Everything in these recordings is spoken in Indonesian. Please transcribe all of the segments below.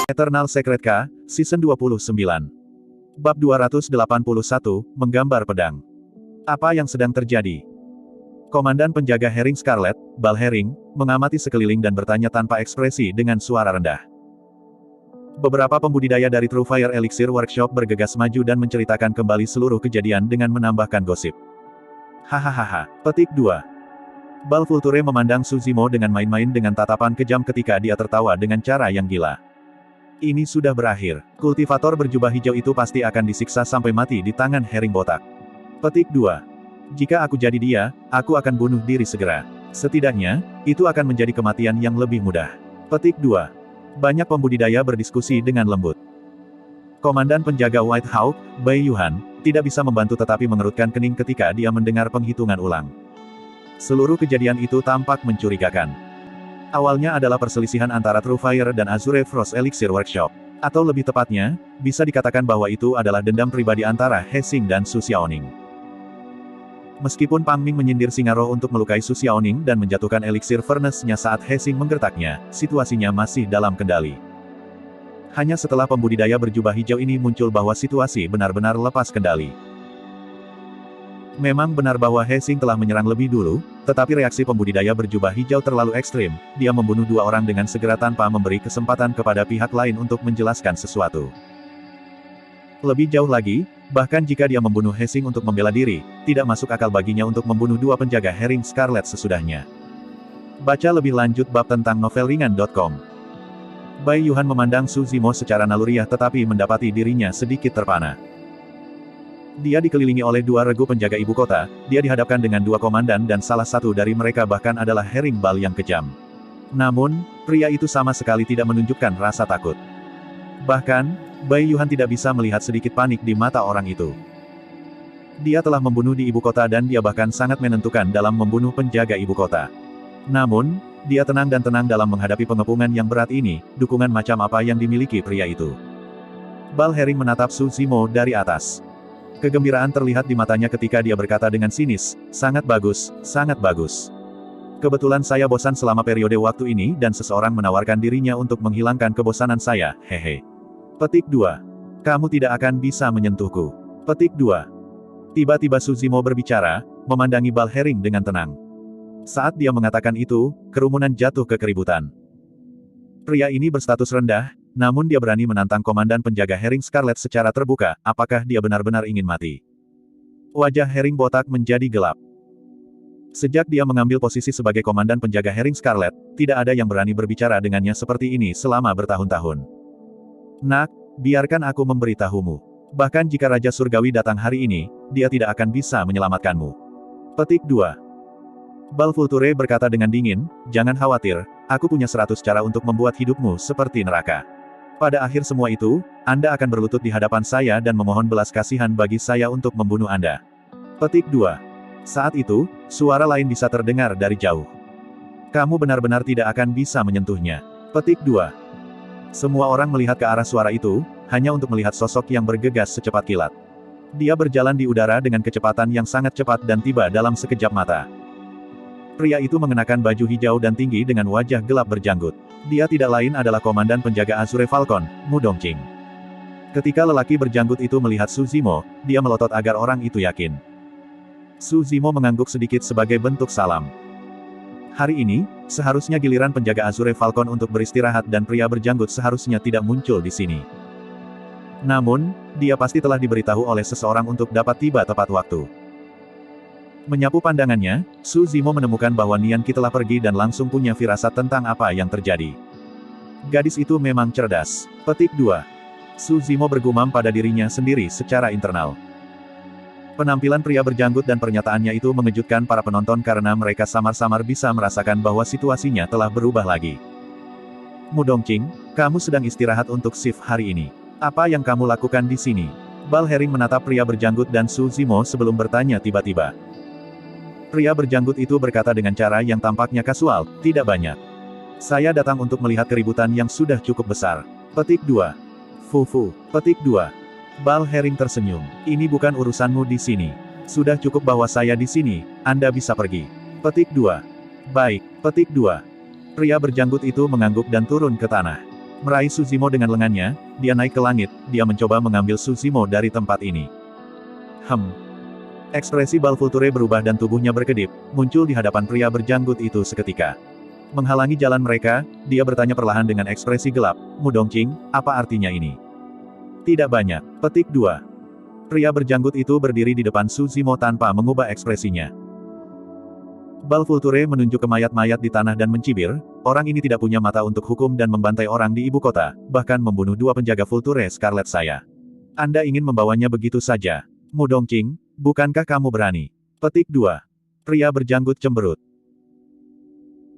Eternal Secret K, Season 29. Bab 281, Menggambar Pedang. Apa yang sedang terjadi? Komandan penjaga Herring Scarlet, Bal Herring, mengamati sekeliling dan bertanya tanpa ekspresi dengan suara rendah. Beberapa pembudidaya dari True Fire Elixir Workshop bergegas maju dan menceritakan kembali seluruh kejadian dengan menambahkan gosip. Hahaha. Petik 2. Bal Vulture memandang Suzimo dengan main-main dengan tatapan kejam ketika dia tertawa dengan cara yang gila. Ini sudah berakhir. Kultivator berjubah hijau itu pasti akan disiksa sampai mati di tangan Herring Botak. Petik 2. Jika aku jadi dia, aku akan bunuh diri segera. Setidaknya, itu akan menjadi kematian yang lebih mudah. Petik 2. Banyak pembudidaya berdiskusi dengan lembut. Komandan penjaga White Hawk, Bai Yuhan, tidak bisa membantu tetapi mengerutkan kening ketika dia mendengar penghitungan ulang. Seluruh kejadian itu tampak mencurigakan. Awalnya adalah perselisihan antara True Fire dan Azure Frost Elixir Workshop. Atau lebih tepatnya, bisa dikatakan bahwa itu adalah dendam pribadi antara He Xing dan Su Xiaoning. Meskipun Pang Ming menyindir Singaroh untuk melukai Su Xiaoning dan menjatuhkan Elixir Furnace-nya saat He Xing menggertaknya, situasinya masih dalam kendali. Hanya setelah pembudidaya berjubah hijau ini muncul bahwa situasi benar-benar lepas kendali. Memang benar bahwa He Xing telah menyerang lebih dulu, tetapi reaksi pembudidaya berjubah hijau terlalu ekstrim, dia membunuh dua orang dengan segera tanpa memberi kesempatan kepada pihak lain untuk menjelaskan sesuatu. Lebih jauh lagi, bahkan jika dia membunuh He Xing untuk membela diri, tidak masuk akal baginya untuk membunuh dua penjaga Herring Scarlet sesudahnya. Baca lebih lanjut bab tentang novelringan.com. Bai Yuhan memandang Suzimo secara naluriah tetapi mendapati dirinya sedikit terpana. Dia dikelilingi oleh dua regu penjaga ibu kota, dia dihadapkan dengan dua komandan dan salah satu dari mereka bahkan adalah Herring Bal yang kejam. Namun, pria itu sama sekali tidak menunjukkan rasa takut. Bahkan, Bai Yuhan tidak bisa melihat sedikit panik di mata orang itu. Dia telah membunuh di ibu kota dan dia bahkan sangat menentukan dalam membunuh penjaga ibu kota. Namun, dia tenang dan tenang dalam menghadapi pengepungan yang berat ini, dukungan macam apa yang dimiliki pria itu. Bal Herring menatap Suzimo dari atas. Kegembiraan terlihat di matanya ketika dia berkata dengan sinis, sangat bagus, sangat bagus. Kebetulan saya bosan selama periode waktu ini dan seseorang menawarkan dirinya untuk menghilangkan kebosanan saya, hehe. Petik 2. Kamu tidak akan bisa menyentuhku. Petik 2. Tiba-tiba Suzimo berbicara, memandangi Bal Herring dengan tenang. Saat dia mengatakan itu, kerumunan jatuh ke keributan. Pria ini berstatus rendah, namun dia berani menantang komandan penjaga Herring Scarlet secara terbuka, apakah dia benar-benar ingin mati? Wajah Herring Botak menjadi gelap. Sejak dia mengambil posisi sebagai komandan penjaga Herring Scarlet, tidak ada yang berani berbicara dengannya seperti ini selama bertahun-tahun. Nak, biarkan aku memberitahumu. Bahkan jika Raja Surgawi datang hari ini, dia tidak akan bisa menyelamatkanmu. Petik 2. Bal Vulture berkata dengan dingin, jangan khawatir, aku punya 100 cara untuk membuat hidupmu seperti neraka. Pada akhir semua itu, Anda akan berlutut di hadapan saya dan memohon belas kasihan bagi saya untuk membunuh Anda. Petik 2. Saat itu, suara lain bisa terdengar dari jauh. Kamu benar-benar tidak akan bisa menyentuhnya. Petik 2. Semua orang melihat ke arah suara itu, hanya untuk melihat sosok yang bergegas secepat kilat. Dia berjalan di udara dengan kecepatan yang sangat cepat dan tiba dalam sekejap mata. Pria itu mengenakan baju hijau dan tinggi dengan wajah gelap berjanggut. Dia tidak lain adalah komandan penjaga Azure Falcon, Mu Dongqing. Ketika lelaki berjanggut itu melihat Suzimo, dia melotot agar orang itu yakin. Suzimo mengangguk sedikit sebagai bentuk salam. Hari ini, seharusnya giliran penjaga Azure Falcon untuk beristirahat dan pria berjanggut seharusnya tidak muncul di sini. Namun, dia pasti telah diberitahu oleh seseorang untuk dapat tiba tepat waktu. Menyapu pandangannya, Suzimo menemukan bahwa Nian Qi telah pergi dan langsung punya firasat tentang apa yang terjadi. Gadis itu memang cerdas. Petik 2. Suzimo bergumam pada dirinya sendiri secara internal. Penampilan pria berjanggut dan pernyataannya itu mengejutkan para penonton karena mereka samar-samar bisa merasakan bahwa situasinya telah berubah lagi. Mu Dongqing, kamu sedang istirahat untuk shift hari ini. Apa yang kamu lakukan di sini? Bal Herring menatap pria berjanggut dan Suzimo sebelum bertanya tiba-tiba. Pria berjanggut itu berkata dengan cara yang tampaknya kasual, tidak banyak. Saya datang untuk melihat keributan yang sudah cukup besar. Petik 2. Fufu. Petik 2. Bal Herring tersenyum. Ini bukan urusanmu di sini. Sudah cukup bahwa saya di sini, Anda bisa pergi. Petik 2. Baik. Petik 2. Pria berjanggut itu mengangguk dan turun ke tanah. Meraih Suzimo dengan lengannya, dia naik ke langit, dia mencoba mengambil Suzimo dari tempat ini. Ekspresi Balfulture berubah dan tubuhnya berkedip, muncul di hadapan pria berjanggut itu seketika. Menghalangi jalan mereka, dia bertanya perlahan dengan ekspresi gelap, "Mu Dongqing, apa artinya ini?" Tidak banyak. Petik 2. Pria berjanggut itu berdiri di depan Suzimo tanpa mengubah ekspresinya. Balfulture menunjuk ke mayat-mayat di tanah dan mencibir, "Orang ini tidak punya mata untuk hukum dan membantai orang di ibu kota, bahkan membunuh 2 penjaga Vulture Scarlet saya. Anda ingin membawanya begitu saja? Mu Dongqing, bukankah kamu berani?" Petik 2. Pria berjanggut cemberut.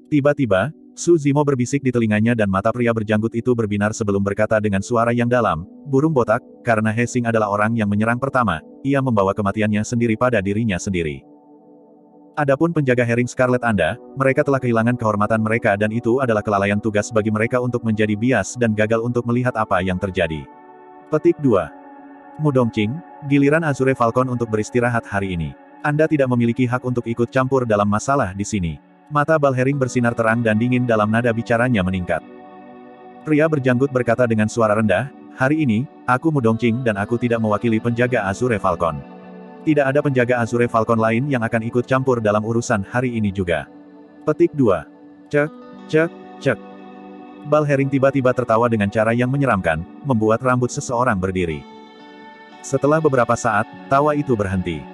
Tiba-tiba, Suzimo berbisik di telinganya dan mata pria berjanggut itu berbinar sebelum berkata dengan suara yang dalam, "Burung botak, karena Hexing adalah orang yang menyerang pertama, ia membawa kematiannya sendiri pada dirinya sendiri. Adapun penjaga Herring Scarlet Anda, mereka telah kehilangan kehormatan mereka dan itu adalah kelalaian tugas bagi mereka untuk menjadi bias dan gagal untuk melihat apa yang terjadi." Petik 2. Mu Dongqing, giliran Azure Falcon untuk beristirahat hari ini. Anda tidak memiliki hak untuk ikut campur dalam masalah di sini. Mata Balhering bersinar terang dan dingin dalam nada bicaranya meningkat. Pria berjanggut berkata dengan suara rendah, "Hari ini, aku Mu Dongqing dan aku tidak mewakili penjaga Azure Falcon. Tidak ada penjaga Azure Falcon lain yang akan ikut campur dalam urusan hari ini juga." Petik 2. Cek, cek, cek. Balhering tiba-tiba tertawa dengan cara yang menyeramkan, membuat rambut seseorang berdiri. Setelah beberapa saat, tawa itu berhenti.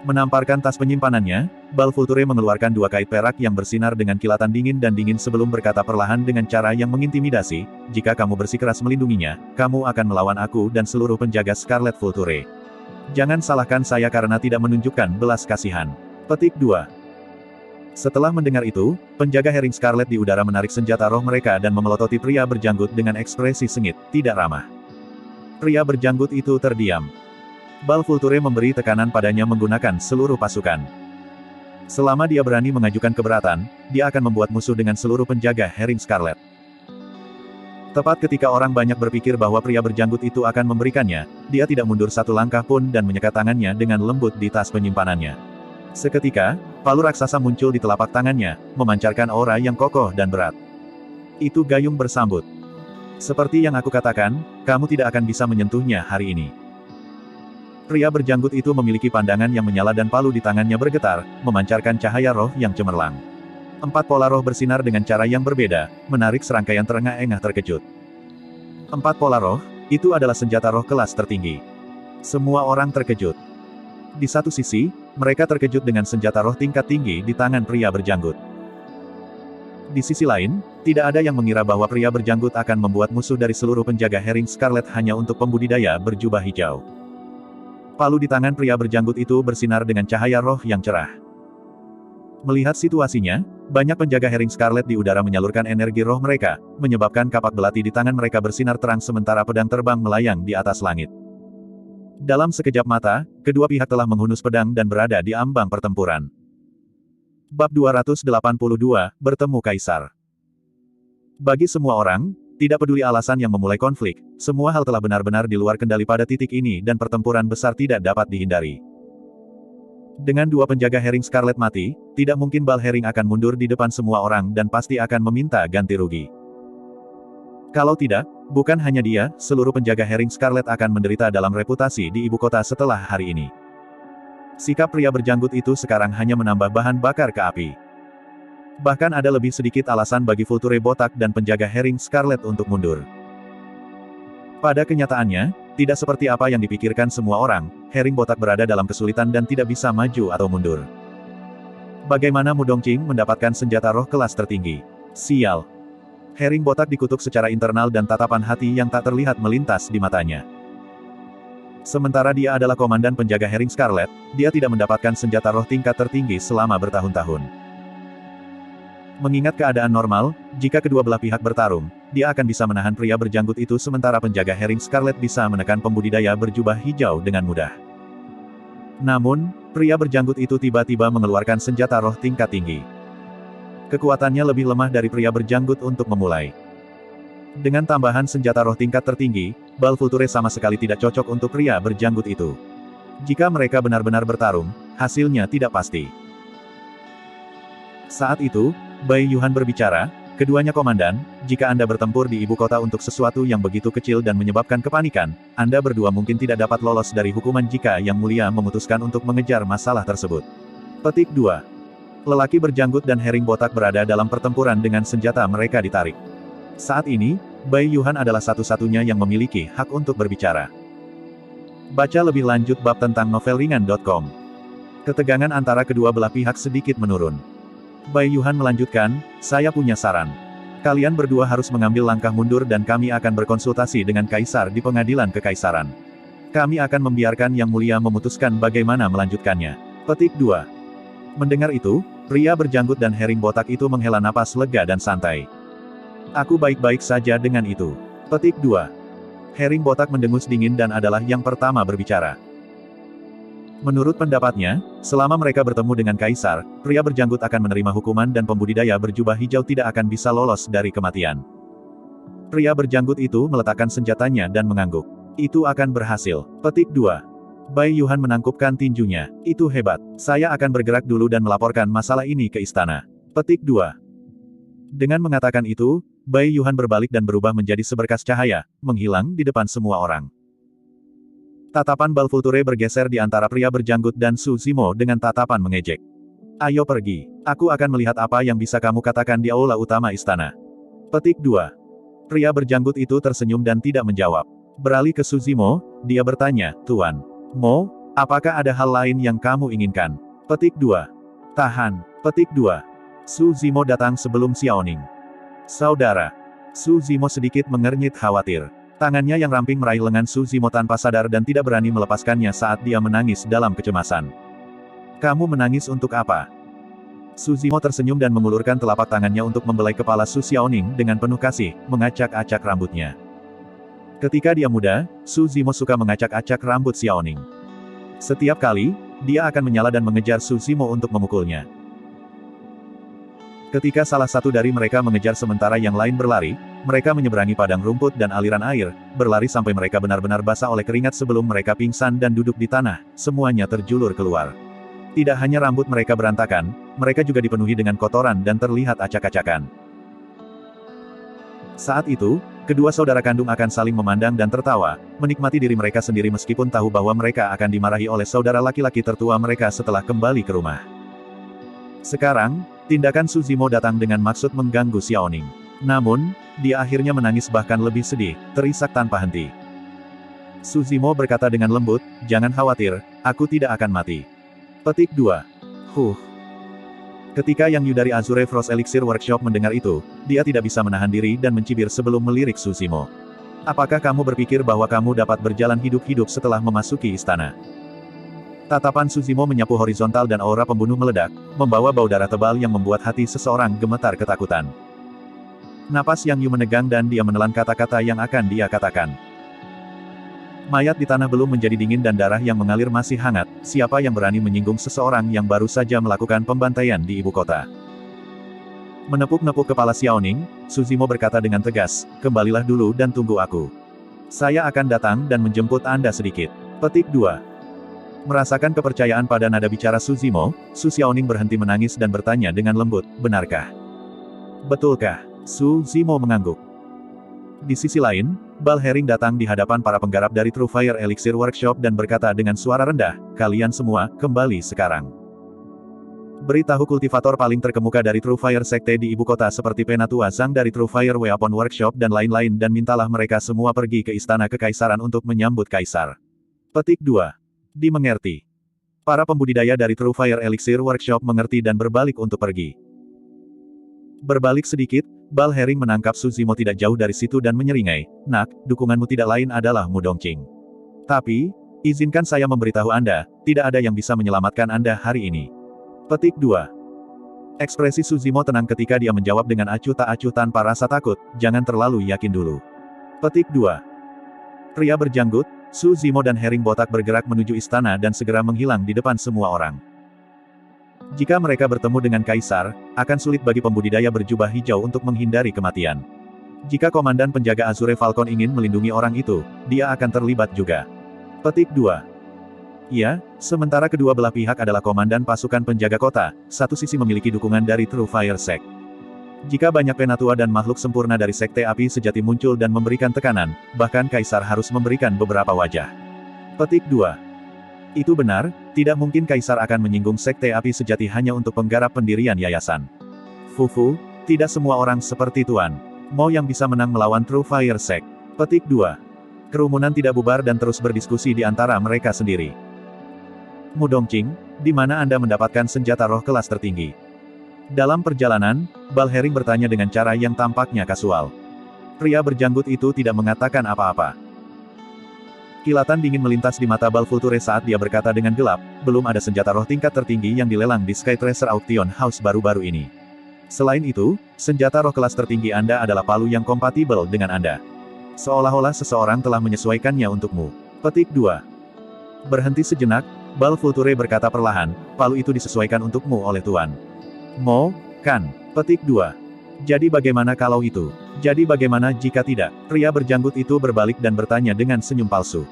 Menamparkan tas penyimpanannya, Balfulture mengeluarkan 2 kait perak yang bersinar dengan kilatan dingin dan dingin sebelum berkata perlahan dengan cara yang mengintimidasi, "Jika kamu bersikeras melindunginya, kamu akan melawan aku dan seluruh penjaga Scarlet Vulture. Jangan salahkan saya karena tidak menunjukkan belas kasihan." Petik 2. Setelah mendengar itu, penjaga Herring Scarlet di udara menarik senjata roh mereka dan memelototi pria berjanggut dengan ekspresi sengit, tidak ramah. Pria berjanggut itu terdiam. Balfulture memberi tekanan padanya menggunakan seluruh pasukan. Selama dia berani mengajukan keberatan, dia akan membuat musuh dengan seluruh penjaga Herring Scarlet. Tepat ketika orang banyak berpikir bahwa pria berjanggut itu akan memberikannya, dia tidak mundur satu langkah pun dan menyekat tangannya dengan lembut di tas penyimpanannya. Seketika, palu raksasa muncul di telapak tangannya, memancarkan aura yang kokoh dan berat. Itu Gayung bersambut. "Seperti yang aku katakan, kamu tidak akan bisa menyentuhnya hari ini." Pria berjanggut itu memiliki pandangan yang menyala dan palu di tangannya bergetar, memancarkan cahaya roh yang cemerlang. 4 pola roh bersinar dengan cara yang berbeda, menarik serangkaian terengah-engah terkejut. 4 pola roh, itu adalah senjata roh kelas tertinggi. Semua orang terkejut. Di satu sisi, mereka terkejut dengan senjata roh tingkat tinggi di tangan pria berjanggut. Di sisi lain, tidak ada yang mengira bahwa pria berjanggut akan membuat musuh dari seluruh penjaga Herring Scarlet hanya untuk pembudidaya berjubah hijau. Palu di tangan pria berjanggut itu bersinar dengan cahaya roh yang cerah. Melihat situasinya, banyak penjaga Herring Scarlet di udara menyalurkan energi roh mereka, menyebabkan kapak belati di tangan mereka bersinar terang sementara pedang terbang melayang di atas langit. Dalam sekejap mata, kedua pihak telah menghunus pedang dan berada di ambang pertempuran. Bab 282, Bertemu Kaisar. Bagi semua orang, tidak peduli alasan yang memulai konflik, semua hal telah benar-benar di luar kendali pada titik ini dan pertempuran besar tidak dapat dihindari. Dengan 2 penjaga Herring Scarlet mati, tidak mungkin Balhering akan mundur di depan semua orang dan pasti akan meminta ganti rugi. Kalau tidak, bukan hanya dia, seluruh penjaga Herring Scarlet akan menderita dalam reputasi di ibu kota setelah hari ini. Sikap pria berjanggut itu sekarang hanya menambah bahan bakar ke api. Bahkan ada lebih sedikit alasan bagi Vulture botak dan penjaga Herring Scarlet untuk mundur. Pada kenyataannya, tidak seperti apa yang dipikirkan semua orang, Herring botak berada dalam kesulitan dan tidak bisa maju atau mundur. Bagaimana Mu Dongqing mendapatkan senjata roh kelas tertinggi? Sial. Herring botak dikutuk secara internal dan tatapan hati yang tak terlihat melintas di matanya. Sementara dia adalah komandan penjaga Herring Scarlet, dia tidak mendapatkan senjata roh tingkat tertinggi selama bertahun-tahun. Mengingat keadaan normal, jika kedua belah pihak bertarung, dia akan bisa menahan pria berjanggut itu sementara penjaga Herring Scarlet bisa menekan pembudidaya berjubah hijau dengan mudah. Namun, pria berjanggut itu tiba-tiba mengeluarkan senjata roh tingkat tinggi. Kekuatannya lebih lemah dari pria berjanggut untuk memulai. Dengan tambahan senjata roh tingkat tertinggi, Balfulture sama sekali tidak cocok untuk pria berjanggut itu. Jika mereka benar-benar bertarung, hasilnya tidak pasti. Saat itu, Bai Yuhan berbicara, Keduanya komandan, jika Anda bertempur di ibu kota untuk sesuatu yang begitu kecil dan menyebabkan kepanikan, Anda berdua mungkin tidak dapat lolos dari hukuman jika Yang Mulia memutuskan untuk mengejar masalah tersebut. Petik 2. Lelaki berjanggut dan herring botak berada dalam pertempuran dengan senjata mereka ditarik. Saat ini, Bai Yuhan adalah satu-satunya yang memiliki hak untuk berbicara. Baca lebih lanjut bab tentang novelringan.com. Ketegangan antara kedua belah pihak sedikit menurun. Bai Yuhan melanjutkan, saya punya saran. Kalian berdua harus mengambil langkah mundur dan kami akan berkonsultasi dengan Kaisar di pengadilan kekaisaran. Kami akan membiarkan Yang Mulia memutuskan bagaimana melanjutkannya. Petik 2. Mendengar itu, pria berjanggut dan herring botak itu menghela napas lega dan santai. Aku baik-baik saja dengan itu. Petik 2. Herring botak mendengus dingin dan adalah yang pertama berbicara. Menurut pendapatnya, selama mereka bertemu dengan Kaisar, pria berjanggut akan menerima hukuman dan pembudidaya berjubah hijau tidak akan bisa lolos dari kematian. Pria berjanggut itu meletakkan senjatanya dan mengangguk. Itu akan berhasil. Petik 2. Bai Yuhan menangkupkan tinjunya. Itu hebat. Saya akan bergerak dulu dan melaporkan masalah ini ke istana. Petik 2. Dengan mengatakan itu, Bai Yuhan berbalik dan berubah menjadi seberkas cahaya, menghilang di depan semua orang. Tatapan Balfulture bergeser di antara pria berjanggut dan Su Zimo dengan tatapan mengejek. Ayo pergi. Aku akan melihat apa yang bisa kamu katakan di aula utama istana. Petik 2. Pria berjanggut itu tersenyum dan tidak menjawab. Beralih ke Su Zimo, dia bertanya, Tuan Mo, apakah ada hal lain yang kamu inginkan? Petik 2. Tahan. Petik 2. Su Zimo datang sebelum Xiaoning. Saudara. Su Zimo sedikit mengernyit khawatir. Tangannya yang ramping meraih lengan Su Zimo tanpa sadar dan tidak berani melepaskannya saat dia menangis dalam kecemasan. Kamu menangis untuk apa? Su Zimo tersenyum dan mengulurkan telapak tangannya untuk membelai kepala Su Xiaoning dengan penuh kasih, mengacak-acak rambutnya. Ketika dia muda, Su Zimo suka mengacak-acak rambut Xiaoning. Setiap kali, dia akan menyala dan mengejar Su Zimo untuk memukulnya. Ketika salah satu dari mereka mengejar sementara yang lain berlari, mereka menyeberangi padang rumput dan aliran air, berlari sampai mereka benar-benar basah oleh keringat sebelum mereka pingsan dan duduk di tanah, semuanya terjulur keluar. Tidak hanya rambut mereka berantakan, mereka juga dipenuhi dengan kotoran dan terlihat acak-acakan. Saat itu, kedua saudara kandung akan saling memandang dan tertawa, menikmati diri mereka sendiri meskipun tahu bahwa mereka akan dimarahi oleh saudara laki-laki tertua mereka setelah kembali ke rumah. Sekarang, tindakan Su Zimo datang dengan maksud mengganggu Xiaoning. Namun, dia akhirnya menangis bahkan lebih sedih, terisak tanpa henti. Su Zimo berkata dengan lembut, jangan khawatir, aku tidak akan mati. Petik 2. Ketika Yang Yu dari Azure Frost Elixir Workshop mendengar itu, dia tidak bisa menahan diri dan mencibir sebelum melirik Su Zimo. Apakah kamu berpikir bahwa kamu dapat berjalan hidup-hidup setelah memasuki istana? Tatapan Su Zimo menyapu horizontal dan aura pembunuh meledak, membawa bau darah tebal yang membuat hati seseorang gemetar ketakutan. Napas Yang Yu menegang dan dia menelan kata-kata yang akan dia katakan. Mayat di tanah belum menjadi dingin dan darah yang mengalir masih hangat, siapa yang berani menyinggung seseorang yang baru saja melakukan pembantaian di ibu kota? Menepuk-nepuk kepala Xiaoning, Su Zimo berkata dengan tegas, kembalilah dulu dan tunggu aku. Saya akan datang dan menjemput Anda sedikit. Petik 2. Merasakan kepercayaan pada nada bicara Su Zimo, Su Xiaoning berhenti menangis dan bertanya dengan lembut, benarkah? Betulkah? Su Zimo mengangguk. Di sisi lain, Bal Herring datang di hadapan para penggarap dari True Fire Elixir Workshop dan berkata dengan suara rendah, kalian semua, kembali sekarang. Beritahu kultivator paling terkemuka dari True Fire Sekte di ibu kota seperti Penatua Zhang dari True Fire Weapon Workshop dan lain-lain dan mintalah mereka semua pergi ke istana kekaisaran untuk menyambut kaisar. Petik 2. Dimengerti. Para pembudidaya dari True Fire Elixir Workshop mengerti dan berbalik untuk pergi. Berbalik sedikit, Bal Herring menangkap Su Zimo tidak jauh dari situ dan menyeringai, nak, dukunganmu tidak lain adalah Mu Dongqing. Tapi, izinkan saya memberitahu Anda, tidak ada yang bisa menyelamatkan Anda hari ini. Petik 2. Ekspresi Su Zimo tenang ketika dia menjawab dengan acuh tak acuh tanpa rasa takut, jangan terlalu yakin dulu. Petik 2. Pria berjanggut, Su Zimo dan Herring botak bergerak menuju istana dan segera menghilang di depan semua orang. Jika mereka bertemu dengan Kaisar, akan sulit bagi pembudidaya berjubah hijau untuk menghindari kematian. Jika komandan penjaga Azure Falcon ingin melindungi orang itu, dia akan terlibat juga. Petik 2. Ya, sementara kedua belah pihak adalah komandan pasukan penjaga kota, satu sisi memiliki dukungan dari True Fire Sect. Jika banyak penatua dan makhluk sempurna dari Sekte Api Sejati muncul dan memberikan tekanan, bahkan Kaisar harus memberikan beberapa wajah. Petik 2. Itu benar, tidak mungkin Kaisar akan menyinggung Sekte Api Sejati hanya untuk penggarap pendirian yayasan. Fufu, tidak semua orang seperti Tuan Mo yang bisa menang melawan True Fire Sect. Petik 2. Kerumunan tidak bubar dan terus berdiskusi di antara mereka sendiri. Mu Dongqing, di mana Anda mendapatkan senjata roh kelas tertinggi? Dalam perjalanan, Balhering bertanya dengan cara yang tampaknya kasual. Pria berjanggut itu tidak mengatakan apa-apa. Kilatan dingin melintas di mata Balfulture saat dia berkata dengan gelap, belum ada senjata roh tingkat tertinggi yang dilelang di Skytracer Auction House baru-baru ini. Selain itu, senjata roh kelas tertinggi Anda adalah palu yang kompatibel dengan Anda. Seolah-olah seseorang telah menyesuaikannya untukmu. Petik 2. Berhenti sejenak, Balfulture berkata perlahan, palu itu disesuaikan untukmu oleh Tuan Mo, kan? Petik 2. Jadi bagaimana kalau itu? Jadi bagaimana jika tidak? Pria berjanggut itu berbalik dan bertanya dengan senyum palsu.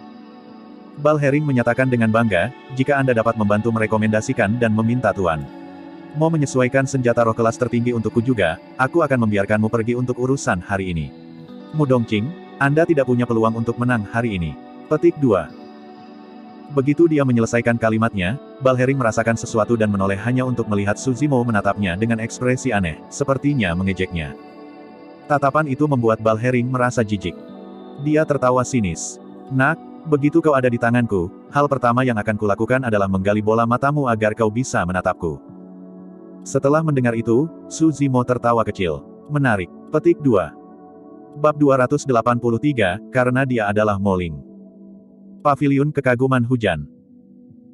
Balhering menyatakan dengan bangga, jika Anda dapat membantu merekomendasikan dan meminta Tuan Mo menyesuaikan senjata roh kelas tertinggi untukku juga, aku akan membiarkanmu pergi untuk urusan hari ini. Mu Dongqing, Anda tidak punya peluang untuk menang hari ini. Petik 2. Begitu dia menyelesaikan kalimatnya, Balhering merasakan sesuatu dan menoleh hanya untuk melihat Suzimo menatapnya dengan ekspresi aneh, sepertinya mengejeknya. Tatapan itu membuat Balhering merasa jijik. Dia tertawa sinis. Nak, begitu kau ada di tanganku, hal pertama yang akan kulakukan adalah menggali bola matamu agar kau bisa menatapku. Setelah mendengar itu, Suzimo tertawa kecil. Menarik. Petik 2. Bab 283, karena dia adalah Moling. Paviliun Kekaguman Hujan.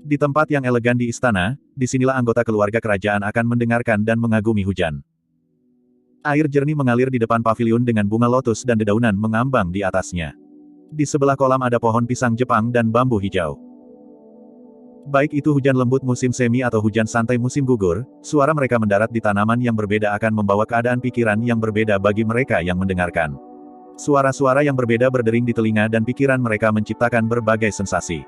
Di tempat yang elegan di istana, disinilah anggota keluarga kerajaan akan mendengarkan dan mengagumi hujan. Air jernih mengalir di depan paviliun dengan bunga lotus dan dedaunan mengambang di atasnya. Di sebelah kolam ada pohon pisang Jepang dan bambu hijau. Baik itu hujan lembut musim semi atau hujan santai musim gugur, suara mereka mendarat di tanaman yang berbeda akan membawa keadaan pikiran yang berbeda bagi mereka yang mendengarkan. Suara-suara yang berbeda berdering di telinga dan pikiran mereka menciptakan berbagai sensasi.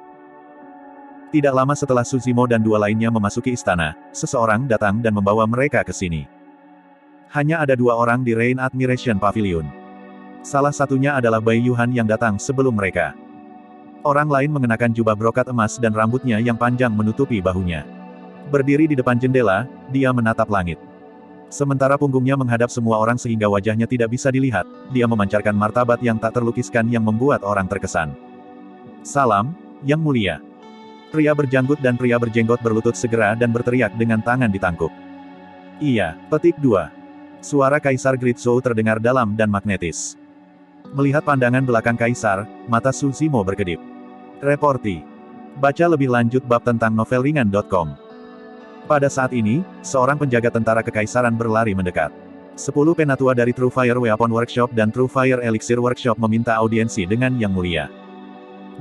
Tidak lama setelah Suzimo dan dua lainnya memasuki istana, seseorang datang dan membawa mereka ke sini. Hanya ada dua orang di Rain Admiration Pavilion. Salah satunya adalah Bai Yuhan yang datang sebelum mereka. Orang lain mengenakan jubah brokat emas dan rambutnya yang panjang menutupi bahunya. Berdiri di depan jendela, dia menatap langit. Sementara punggungnya menghadap semua orang sehingga wajahnya tidak bisa dilihat, dia memancarkan martabat yang tak terlukiskan yang membuat orang terkesan. Salam, Yang Mulia. Pria berjanggut dan pria berjenggot berlutut segera dan berteriak dengan tangan ditangkup. Iya, petik 2. Suara Kaisar Gritzo terdengar dalam dan magnetis. Melihat pandangan belakang Kaisar, mata Suzimo berkedip. Reporti. Baca lebih lanjut bab tentang novelringan.com. Pada saat ini, seorang penjaga tentara kekaisaran berlari mendekat. 10 penatua dari True Fire Weapon Workshop dan True Fire Elixir Workshop meminta audiensi dengan Yang Mulia.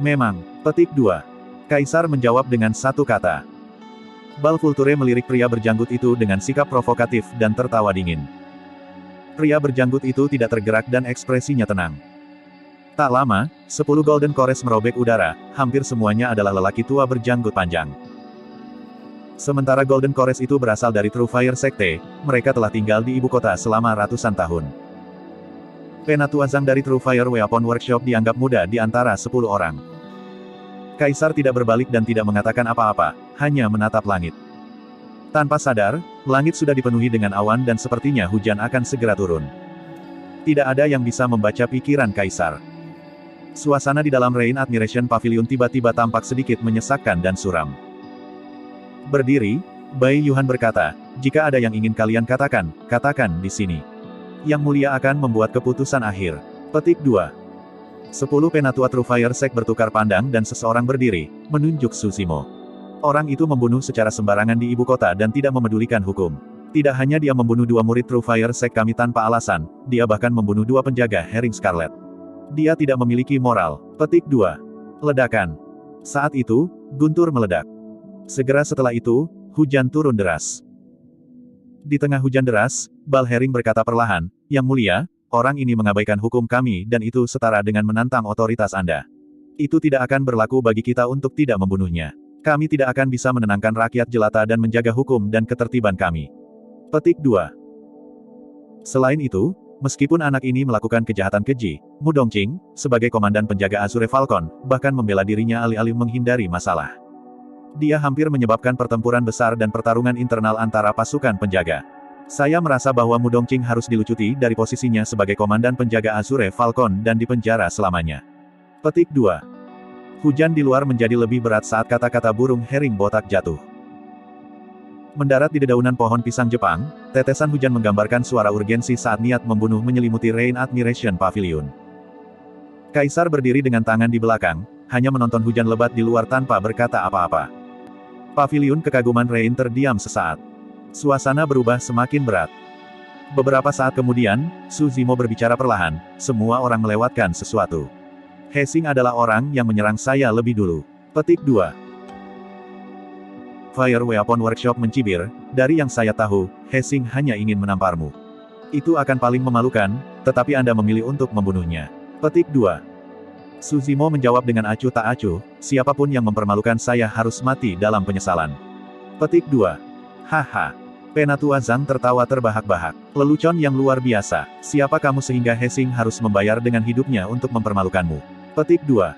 Memang, petik 2. Kaisar menjawab dengan satu kata. Balfulture melirik pria berjanggut itu dengan sikap provokatif dan tertawa dingin. Pria berjanggut itu tidak tergerak dan ekspresinya tenang. Tak lama, 10 Golden Cores merobek udara, hampir semuanya adalah lelaki tua berjanggut panjang. Sementara Golden Cores itu berasal dari True Fire Sekte, mereka telah tinggal di ibu kota selama ratusan tahun. Penatua Zhang dari True Fire Weapon Workshop dianggap muda di antara 10 orang. Kaisar tidak berbalik dan tidak mengatakan apa-apa, hanya menatap langit. Tanpa sadar, langit sudah dipenuhi dengan awan dan sepertinya hujan akan segera turun. Tidak ada yang bisa membaca pikiran Kaisar. Suasana di dalam Rain Admiration Pavilion tiba-tiba tampak sedikit menyesakkan dan suram. Berdiri, Bai Yuhan berkata, jika ada yang ingin kalian katakan, katakan di sini. Yang Mulia akan membuat keputusan akhir. Petik 2. 10 penatua True Fire Sect bertukar pandang dan seseorang berdiri, menunjuk Suzimo. Orang itu membunuh secara sembarangan di ibu kota dan tidak memedulikan hukum. Tidak hanya dia membunuh 2 murid True Fire Sect kami tanpa alasan, dia bahkan membunuh 2 penjaga Herring Scarlet. Dia tidak memiliki moral. Petik 2. Ledakan. Saat itu, guntur meledak. Segera setelah itu, hujan turun deras. Di tengah hujan deras, Balhering berkata perlahan, Yang Mulia, orang ini mengabaikan hukum kami dan itu setara dengan menantang otoritas Anda. Itu tidak akan berlaku bagi kita untuk tidak membunuhnya. Kami tidak akan bisa menenangkan rakyat jelata dan menjaga hukum dan ketertiban kami. Petik 2. Selain itu, meskipun anak ini melakukan kejahatan keji, Mu Dongqing, sebagai komandan penjaga Azure Falcon, bahkan membela dirinya alih-alih menghindari masalah. Dia hampir menyebabkan pertempuran besar dan pertarungan internal antara pasukan penjaga. Saya merasa bahwa Mu Dongqing harus dilucuti dari posisinya sebagai komandan penjaga Azure Falcon dan dipenjara selamanya. Petik 2. Hujan di luar menjadi lebih berat saat kata-kata burung herring botak jatuh. Mendarat di dedaunan pohon pisang Jepang, tetesan hujan menggambarkan suara urgensi saat niat membunuh menyelimuti Rain Admiration Pavilion. Kaisar berdiri dengan tangan di belakang, hanya menonton hujan lebat di luar tanpa berkata apa-apa. Pavilion kekaguman Rain terdiam sesaat. Suasana berubah semakin berat. Beberapa saat kemudian, Su Zimo berbicara perlahan, semua orang melewatkan sesuatu. Hexing adalah orang yang menyerang saya lebih dulu. Petik 2. Fire Weapon Workshop mencibir, dari yang saya tahu, Hexing hanya ingin menamparmu. Itu akan paling memalukan, tetapi Anda memilih untuk membunuhnya. Petik 2. Su Zimo menjawab dengan acuh tak acuh, siapapun yang mempermalukan saya harus mati dalam penyesalan. Petik 2. Haha. Penatua Zhang tertawa terbahak-bahak. Lelucon yang luar biasa. Siapa kamu sehingga Hexing harus membayar dengan hidupnya untuk mempermalukanmu? Petik 2.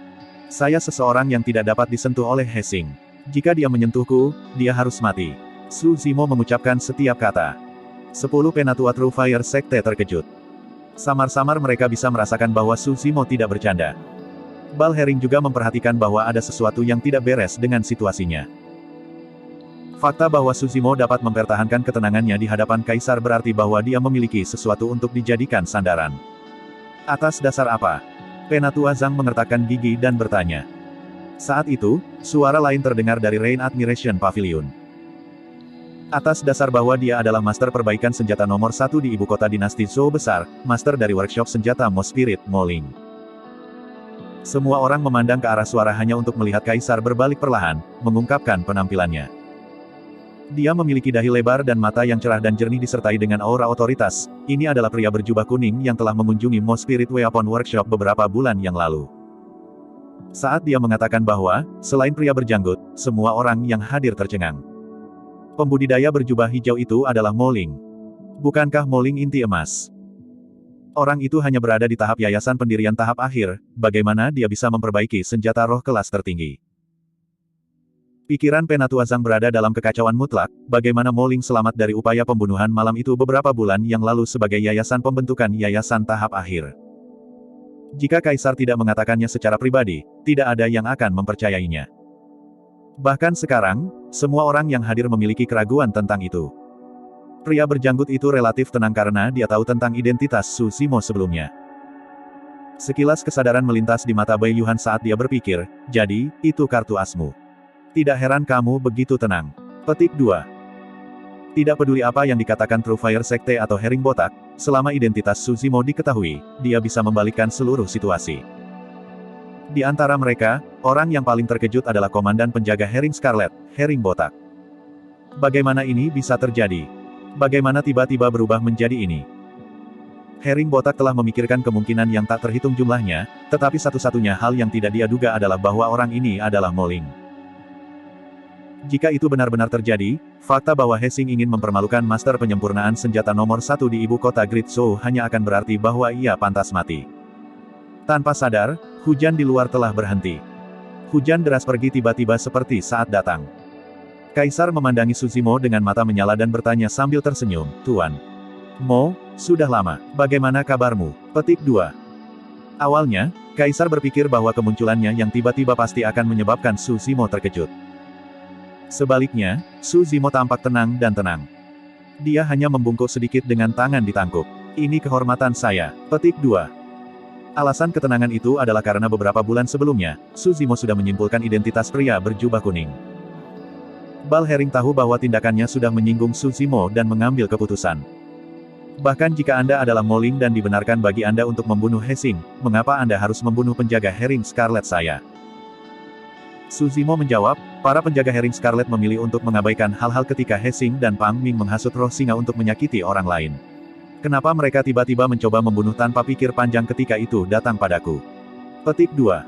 Saya seseorang yang tidak dapat disentuh oleh Hexing. Jika dia menyentuhku, dia harus mati. Su Zimo mengucapkan setiap kata. 10 penatua True Fire Sekte terkejut. Samar-samar mereka bisa merasakan bahwa Su Zimo tidak bercanda. Bal Herring juga memperhatikan bahwa ada sesuatu yang tidak beres dengan situasinya. Fakta bahwa Su Zimo dapat mempertahankan ketenangannya di hadapan Kaisar berarti bahwa dia memiliki sesuatu untuk dijadikan sandaran. Atas dasar apa? Penatua Zhang mengertakkan gigi dan bertanya. Saat itu, suara lain terdengar dari Rain Admiration Pavilion. Atas dasar bahwa dia adalah master perbaikan senjata nomor 1 di ibu kota dinasti Zhou besar, master dari workshop senjata Mo Spirit, Mo Ling. Semua orang memandang ke arah suara hanya untuk melihat Kaisar berbalik perlahan, mengungkapkan penampilannya. Dia memiliki dahi lebar dan mata yang cerah dan jernih disertai dengan aura otoritas. Ini adalah pria berjubah kuning yang telah mengunjungi Mo Spirit Weapon Workshop beberapa bulan yang lalu. Saat dia mengatakan bahwa, selain pria berjanggut, semua orang yang hadir tercengang. Pembudidaya berjubah hijau itu adalah Mo Ling. Bukankah Mo Ling inti emas? Orang itu hanya berada di tahap yayasan pendirian tahap akhir, bagaimana dia bisa memperbaiki senjata roh kelas tertinggi? Pikiran Penatua Zhang berada dalam kekacauan mutlak, bagaimana Mo Ling selamat dari upaya pembunuhan malam itu beberapa bulan yang lalu sebagai yayasan pembentukan yayasan tahap akhir. Jika Kaisar tidak mengatakannya secara pribadi, tidak ada yang akan mempercayainya. Bahkan sekarang, semua orang yang hadir memiliki keraguan tentang itu. Pria berjanggut itu relatif tenang karena dia tahu tentang identitas Su Zimo sebelumnya. Sekilas kesadaran melintas di mata Bai Yuhan saat dia berpikir, jadi, itu kartu asmu. Tidak heran kamu begitu tenang. Petik 2. Tidak peduli apa yang dikatakan True Fire Sekte atau Herring Botak, selama identitas Su Zimo diketahui, dia bisa membalikkan seluruh situasi. Di antara mereka, orang yang paling terkejut adalah komandan penjaga Herring Scarlet, Herring Botak. Bagaimana ini bisa terjadi? Bagaimana tiba-tiba berubah menjadi ini? Herring Botak telah memikirkan kemungkinan yang tak terhitung jumlahnya, tetapi satu-satunya hal yang tidak dia duga adalah bahwa orang ini adalah Mo Ling. Jika itu benar-benar terjadi, fakta bahwa Hexing ingin mempermalukan master penyempurnaan senjata nomor 1 di ibu kota Great Zhou hanya akan berarti bahwa ia pantas mati. Tanpa sadar, hujan di luar telah berhenti. Hujan deras pergi tiba-tiba seperti saat datang. Kaisar memandangi Su Zimo dengan mata menyala dan bertanya sambil tersenyum, Tuan Mo, sudah lama, bagaimana kabarmu? Petik 2. Awalnya, Kaisar berpikir bahwa kemunculannya yang tiba-tiba pasti akan menyebabkan Su Zimo terkejut. Sebaliknya, Su Zimo tampak tenang dan tenang. Dia hanya membungkuk sedikit dengan tangan ditangkup. Ini kehormatan saya. Petik 2. Alasan ketenangan itu adalah karena beberapa bulan sebelumnya, Su Zimo sudah menyimpulkan identitas pria berjubah kuning. Bal Herring tahu bahwa tindakannya sudah menyinggung Su Zimo dan mengambil keputusan. Bahkan jika Anda adalah Mo Ling dan dibenarkan bagi Anda untuk membunuh Hexing, mengapa Anda harus membunuh penjaga Herring Scarlet saya? Su Zimo menjawab, para penjaga Herring Scarlet memilih untuk mengabaikan hal-hal ketika Hexing dan Pang Ming menghasut roh singa untuk menyakiti orang lain. Kenapa mereka tiba-tiba mencoba membunuh tanpa pikir panjang ketika itu datang padaku? Petik 2.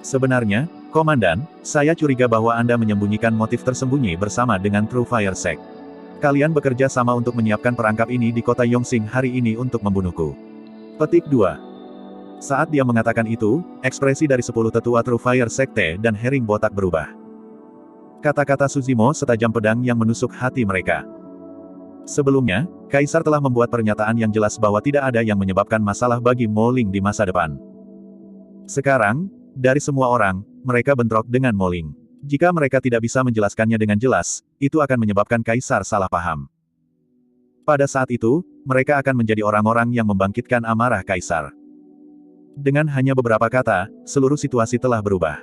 Sebenarnya, Komandan, saya curiga bahwa Anda menyembunyikan motif tersembunyi bersama dengan True Fire Sect. Kalian bekerja sama untuk menyiapkan perangkap ini di kota Yongxing hari ini untuk membunuhku. Petik 2. Saat dia mengatakan itu, ekspresi dari 10 tetua True Fire Sekte dan Herring Botak berubah. Kata-kata Suzimo setajam pedang yang menusuk hati mereka. Sebelumnya, Kaisar telah membuat pernyataan yang jelas bahwa tidak ada yang menyebabkan masalah bagi Mo Ling di masa depan. Sekarang, dari semua orang, mereka bentrok dengan Mo Ling. Jika mereka tidak bisa menjelaskannya dengan jelas, itu akan menyebabkan Kaisar salah paham. Pada saat itu, mereka akan menjadi orang-orang yang membangkitkan amarah Kaisar. Dengan hanya beberapa kata, seluruh situasi telah berubah.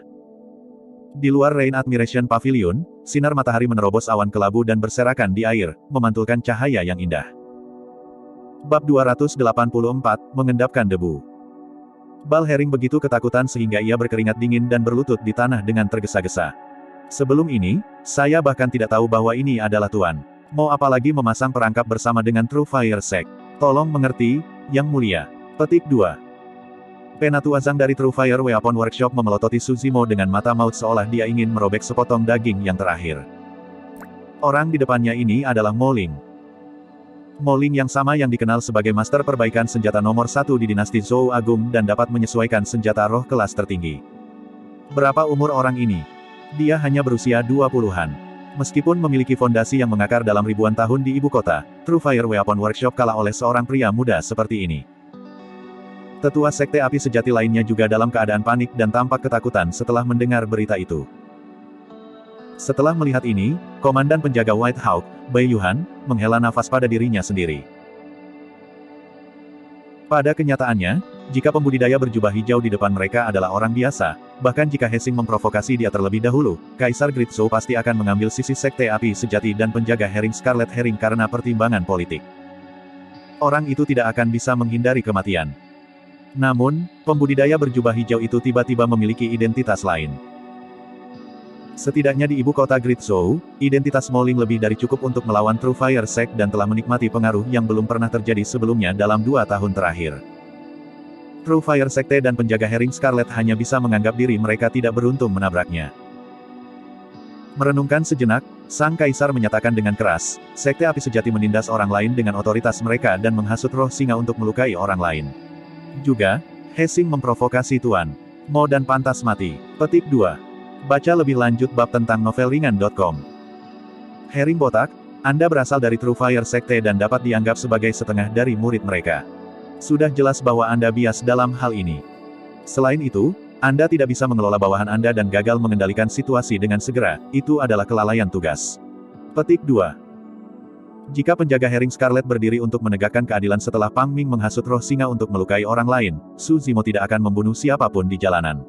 Di luar Rain Admiration Pavilion, sinar matahari menerobos awan kelabu dan berserakan di air, memantulkan cahaya yang indah. Bab 284, mengendapkan debu. Bal Herring begitu ketakutan sehingga ia berkeringat dingin dan berlutut di tanah dengan tergesa-gesa. Sebelum ini, saya bahkan tidak tahu bahwa ini adalah Tuan Mo, apalagi memasang perangkap bersama dengan True Fire Sect. Tolong mengerti, Yang Mulia. Petik 2. Penatuazang dari True Fire Weapon Workshop memelototi Suzimo dengan mata maut seolah dia ingin merobek sepotong daging yang terakhir. Orang di depannya ini adalah Mo Ling. Mo Ling yang sama yang dikenal sebagai Master Perbaikan Senjata nomor 1 di dinasti Zhou Agung dan dapat menyesuaikan senjata roh kelas tertinggi. Berapa umur orang ini? Dia hanya berusia 20-an. Meskipun memiliki fondasi yang mengakar dalam ribuan tahun di ibu kota, True Fire Weapon Workshop kalah oleh seorang pria muda seperti ini. Tetua Sekte Api Sejati lainnya juga dalam keadaan panik dan tampak ketakutan setelah mendengar berita itu. Setelah melihat ini, Komandan Penjaga White Hawk, Bai Yuhan, menghela nafas pada dirinya sendiri. Pada kenyataannya, jika pembudidaya berjubah hijau di depan mereka adalah orang biasa, bahkan jika Hessing memprovokasi dia terlebih dahulu, Kaisar Great Zhou pasti akan mengambil sisi Sekte Api Sejati dan penjaga Herring Scarlet Herring karena pertimbangan politik. Orang itu tidak akan bisa menghindari kematian. Namun, pembudidaya berjubah hijau itu tiba-tiba memiliki identitas lain. Setidaknya di ibu kota Great Zhou, identitas Mo Ling lebih dari cukup untuk melawan True Fire Sect dan telah menikmati pengaruh yang belum pernah terjadi sebelumnya dalam 2 tahun terakhir. True Fire Sekte dan penjaga Herring Scarlet hanya bisa menganggap diri mereka tidak beruntung menabraknya. Merenungkan sejenak, Sang Kaisar menyatakan dengan keras, Sekte Api Sejati menindas orang lain dengan otoritas mereka dan menghasut roh singa untuk melukai orang lain. Juga, Hessing memprovokasi Tuan Mo dan pantas mati. Petik 2. Baca lebih lanjut bab tentang novelringan.com. Herring Botak, Anda berasal dari True Fire Sekte dan dapat dianggap sebagai setengah dari murid mereka. Sudah jelas bahwa Anda bias dalam hal ini. Selain itu, Anda tidak bisa mengelola bawahan Anda dan gagal mengendalikan situasi dengan segera, itu adalah kelalaian tugas. Petik 2. Jika penjaga Herring Scarlet berdiri untuk menegakkan keadilan setelah Pang Ming menghasut roh singa untuk melukai orang lain, Su Zimo tidak akan membunuh siapapun di jalanan.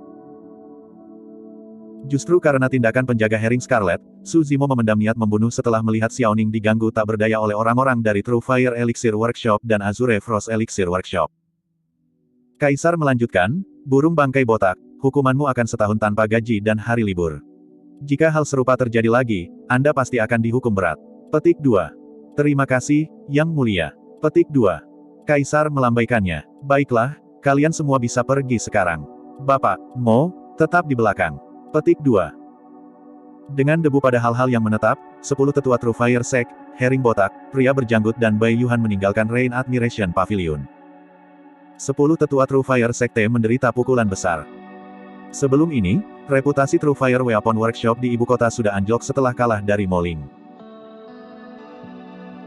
Justru karena tindakan penjaga Herring Scarlet, Su Zimo memendam niat membunuh setelah melihat Xiaoning diganggu tak berdaya oleh orang-orang dari True Fire Elixir Workshop dan Azure Frost Elixir Workshop. Kaisar melanjutkan, burung bangkai botak, hukumanmu akan setahun tanpa gaji dan hari libur. Jika hal serupa terjadi lagi, Anda pasti akan dihukum berat. Petik 2. Terima kasih, Yang Mulia. Petik 2. Kaisar melambaikannya. Baiklah, kalian semua bisa pergi sekarang. Bapak, Mo, tetap di belakang. Petik 2. Dengan debu pada hal-hal yang menetap, 10 tetua True Fire Sect, Herring Botak, pria berjanggut dan Bai Yuhan meninggalkan Rain Admiration Pavilion. 10 tetua True Fire Sekte menderita pukulan besar. Sebelum ini, reputasi True Fire Weapon Workshop di ibu kota sudah anjlok setelah kalah dari Mo Ling.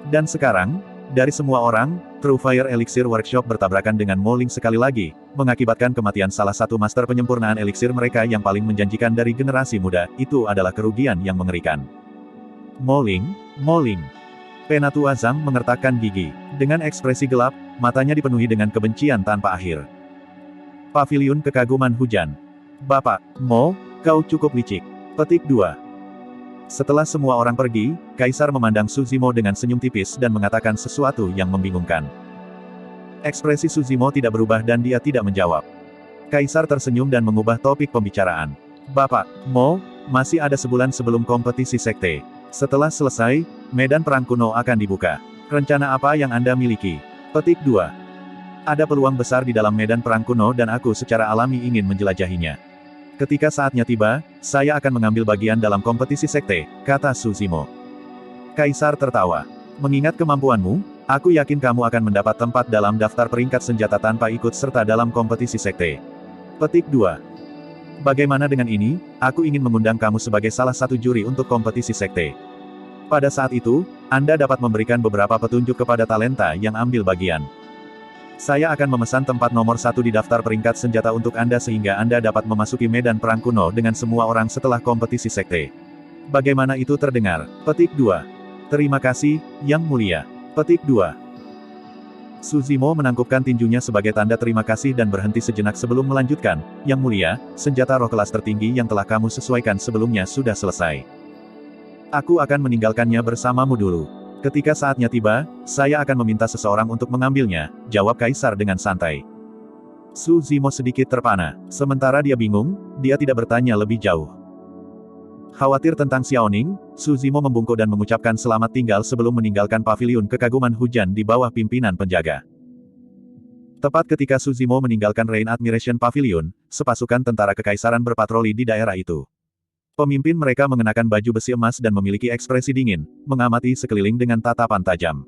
Dan sekarang, dari semua orang, True Fire Elixir Workshop bertabrakan dengan Mo Ling sekali lagi, mengakibatkan kematian salah satu master penyempurnaan elixir mereka yang paling menjanjikan dari generasi muda, itu adalah kerugian yang mengerikan. Mo Ling, Mo Ling. Penatuazang mengertakkan gigi. Dengan ekspresi gelap, matanya dipenuhi dengan kebencian tanpa akhir. Paviliun Kekaguman Hujan. Bapak, Mo, kau cukup licik. Petik 2. Setelah semua orang pergi, Kaisar memandang Su Zimo dengan senyum tipis dan mengatakan sesuatu yang membingungkan. Ekspresi Su Zimo tidak berubah dan dia tidak menjawab. Kaisar tersenyum dan mengubah topik pembicaraan. Bapak, Mo, masih ada sebulan sebelum kompetisi sekte. Setelah selesai, medan perang kuno akan dibuka. Rencana apa yang Anda miliki? Petik 2. Ada peluang besar di dalam medan perang kuno dan aku secara alami ingin menjelajahinya. Ketika saatnya tiba, saya akan mengambil bagian dalam kompetisi sekte, kata Su Zimo. Kaisar tertawa. Mengingat kemampuanmu, aku yakin kamu akan mendapat tempat dalam daftar peringkat senjata tanpa ikut serta dalam kompetisi sekte. Petik 2. Bagaimana dengan ini, aku ingin mengundang kamu sebagai salah satu juri untuk kompetisi sekte. Pada saat itu, Anda dapat memberikan beberapa petunjuk kepada talenta yang ambil bagian. Saya akan memesan tempat nomor 1 di daftar peringkat senjata untuk Anda sehingga Anda dapat memasuki medan perang kuno dengan semua orang setelah kompetisi sekte. Bagaimana itu terdengar? Petik 2. Terima kasih, Yang Mulia. Petik 2. Suzimo menangkupkan tinjunya sebagai tanda terima kasih dan berhenti sejenak sebelum melanjutkan. Yang Mulia, senjata roh kelas tertinggi yang telah kamu sesuaikan sebelumnya sudah selesai. Aku akan meninggalkannya bersamamu dulu. Ketika saatnya tiba, saya akan meminta seseorang untuk mengambilnya, jawab Kaisar dengan santai. Suzimo sedikit terpana. Sementara dia bingung, dia tidak bertanya lebih jauh. Khawatir tentang Xiaoning, Suzimo membungkuk dan mengucapkan selamat tinggal sebelum meninggalkan paviliun kekaguman hujan di bawah pimpinan penjaga. Tepat ketika Suzimo meninggalkan Rain Admiration Pavilion, sepasukan tentara kekaisaran berpatroli di daerah itu. Pemimpin mereka mengenakan baju besi emas dan memiliki ekspresi dingin, mengamati sekeliling dengan tatapan tajam.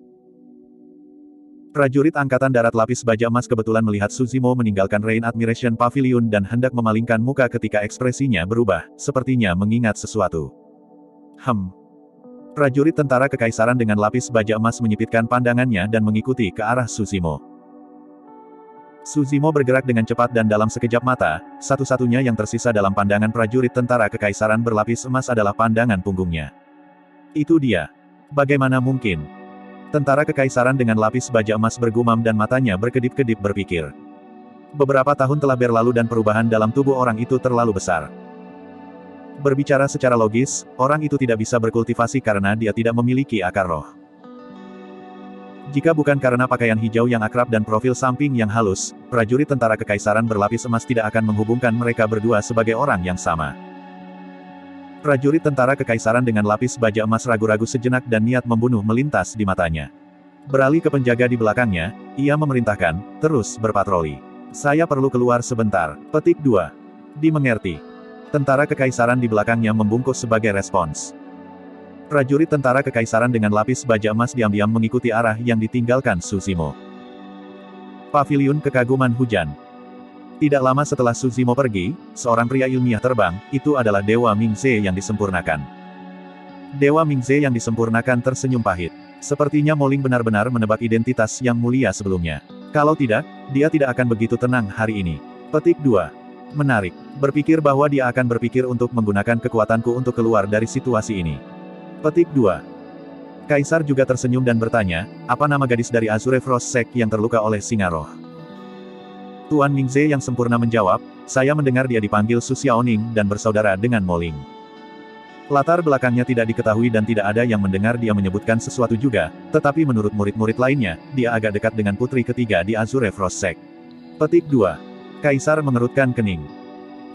Prajurit Angkatan Darat lapis baja emas kebetulan melihat Suzimo meninggalkan Rain Admiration Pavilion dan hendak memalingkan muka ketika ekspresinya berubah, sepertinya mengingat sesuatu. Prajurit tentara kekaisaran dengan lapis baja emas menyipitkan pandangannya dan mengikuti ke arah Suzimo. Suzimo bergerak dengan cepat dan dalam sekejap mata, satu-satunya yang tersisa dalam pandangan prajurit tentara kekaisaran berlapis emas adalah pandangan punggungnya. Itu dia. Bagaimana mungkin? Tentara kekaisaran dengan lapis baja emas bergumam dan matanya berkedip-kedip berpikir. Beberapa tahun telah berlalu dan perubahan dalam tubuh orang itu terlalu besar. Berbicara secara logis, orang itu tidak bisa berkultivasi karena dia tidak memiliki akar roh. Jika bukan karena pakaian hijau yang akrab dan profil samping yang halus, prajurit tentara kekaisaran berlapis emas tidak akan menghubungkan mereka berdua sebagai orang yang sama. Prajurit tentara kekaisaran dengan lapis baja emas ragu-ragu sejenak dan niat membunuh melintas di matanya. Beralih ke penjaga di belakangnya, ia memerintahkan, terus berpatroli. Saya perlu keluar sebentar. Petik 2. Dimengerti. Tentara kekaisaran di belakangnya membungkuk sebagai respons. Prajurit tentara kekaisaran dengan lapis baja emas diam-diam mengikuti arah yang ditinggalkan Suzimo. Paviliun kekaguman hujan. Tidak lama setelah Suzimo pergi, seorang pria ilmiah terbang, itu adalah Dewa Mingze yang disempurnakan. Dewa Mingze yang disempurnakan tersenyum pahit. Sepertinya Moling benar-benar menebak identitas yang mulia sebelumnya. Kalau tidak, dia tidak akan begitu tenang hari ini. Petik 2. Menarik. Berpikir bahwa dia akan berpikir untuk menggunakan kekuatanku untuk keluar dari situasi ini. Petik 2. Kaisar juga tersenyum dan bertanya, apa nama gadis dari Azure Frost Sect yang terluka oleh singa roh? Tuan Mingze yang sempurna menjawab, saya mendengar dia dipanggil Su Xiaoning dan bersaudara dengan Moling. Latar belakangnya tidak diketahui dan tidak ada yang mendengar dia menyebutkan sesuatu juga, tetapi menurut murid-murid lainnya, dia agak dekat dengan putri ketiga di Azure Frost Sect. Petik 2. Kaisar mengerutkan kening.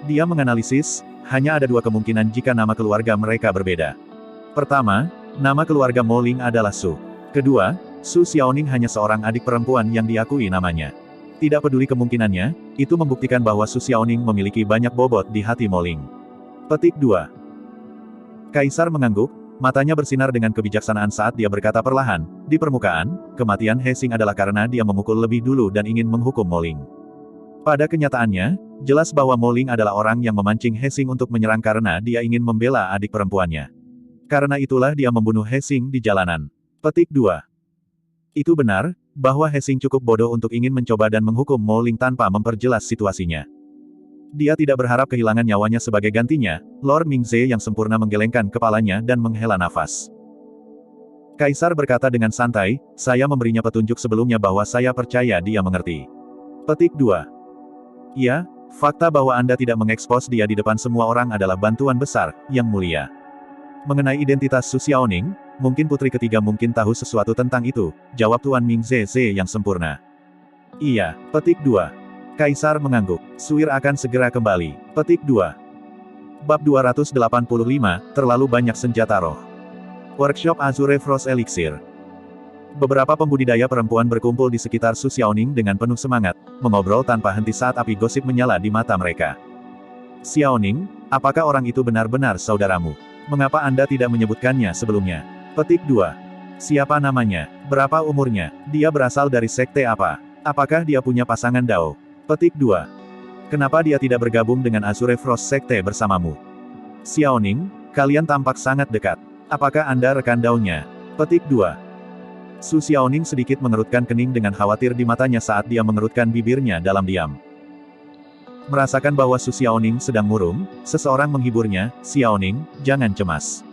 Dia menganalisis, hanya ada dua kemungkinan jika nama keluarga mereka berbeda. Pertama, nama keluarga Moling adalah Su. Kedua, Su Xiaoning hanya seorang adik perempuan yang diakui namanya. Tidak peduli kemungkinannya, itu membuktikan bahwa Su Xiaoning memiliki banyak bobot di hati Moling. Petik 2. Kaisar mengangguk, matanya bersinar dengan kebijaksanaan saat dia berkata perlahan, di permukaan, kematian He Xing adalah karena dia memukul lebih dulu dan ingin menghukum Moling. Pada kenyataannya, jelas bahwa Moling adalah orang yang memancing He Xing untuk menyerang karena dia ingin membela adik perempuannya. Karena itulah dia membunuh He Xing di jalanan. Petik 2. Itu benar, bahwa He Xing cukup bodoh untuk ingin mencoba dan menghukum Moling tanpa memperjelas situasinya. Dia tidak berharap kehilangan nyawanya sebagai gantinya. Lord Mingze yang sempurna menggelengkan kepalanya dan menghela nafas. Kaisar berkata dengan santai, saya memberinya petunjuk sebelumnya bahwa saya percaya dia mengerti. Petik 2. Ya, fakta bahwa Anda tidak mengekspos dia di depan semua orang adalah bantuan besar, Yang Mulia. Mengenai identitas Su Xiaoning, mungkin putri ketiga mungkin tahu sesuatu tentang itu, jawab Tuan Mingze yang sempurna. Iya, petik 2. Kaisar mengangguk. Suir akan segera kembali. Petik 2. Bab 285, terlalu banyak senjata roh. Workshop Azure Frost Elixir. Beberapa pembudidaya perempuan berkumpul di sekitar Su Xiaoning dengan penuh semangat, mengobrol tanpa henti saat api gosip menyala di mata mereka. Xiaoning, apakah orang itu benar-benar saudaramu? Mengapa Anda tidak menyebutkannya sebelumnya? Petik 2. Siapa namanya? Berapa umurnya? Dia berasal dari sekte apa? Apakah dia punya pasangan Dao? Petik 2. Kenapa dia tidak bergabung dengan Azure Frost Sekte bersamamu? Xiaoning, kalian tampak sangat dekat. Apakah Anda rekan Dao-nya? Petik 2. Su Xiaoning sedikit mengerutkan kening dengan khawatir di matanya saat dia mengerutkan bibirnya dalam diam. Merasakan bahwa Su Xiaoning sedang murung, seseorang menghiburnya, "Xiaoning, jangan cemas.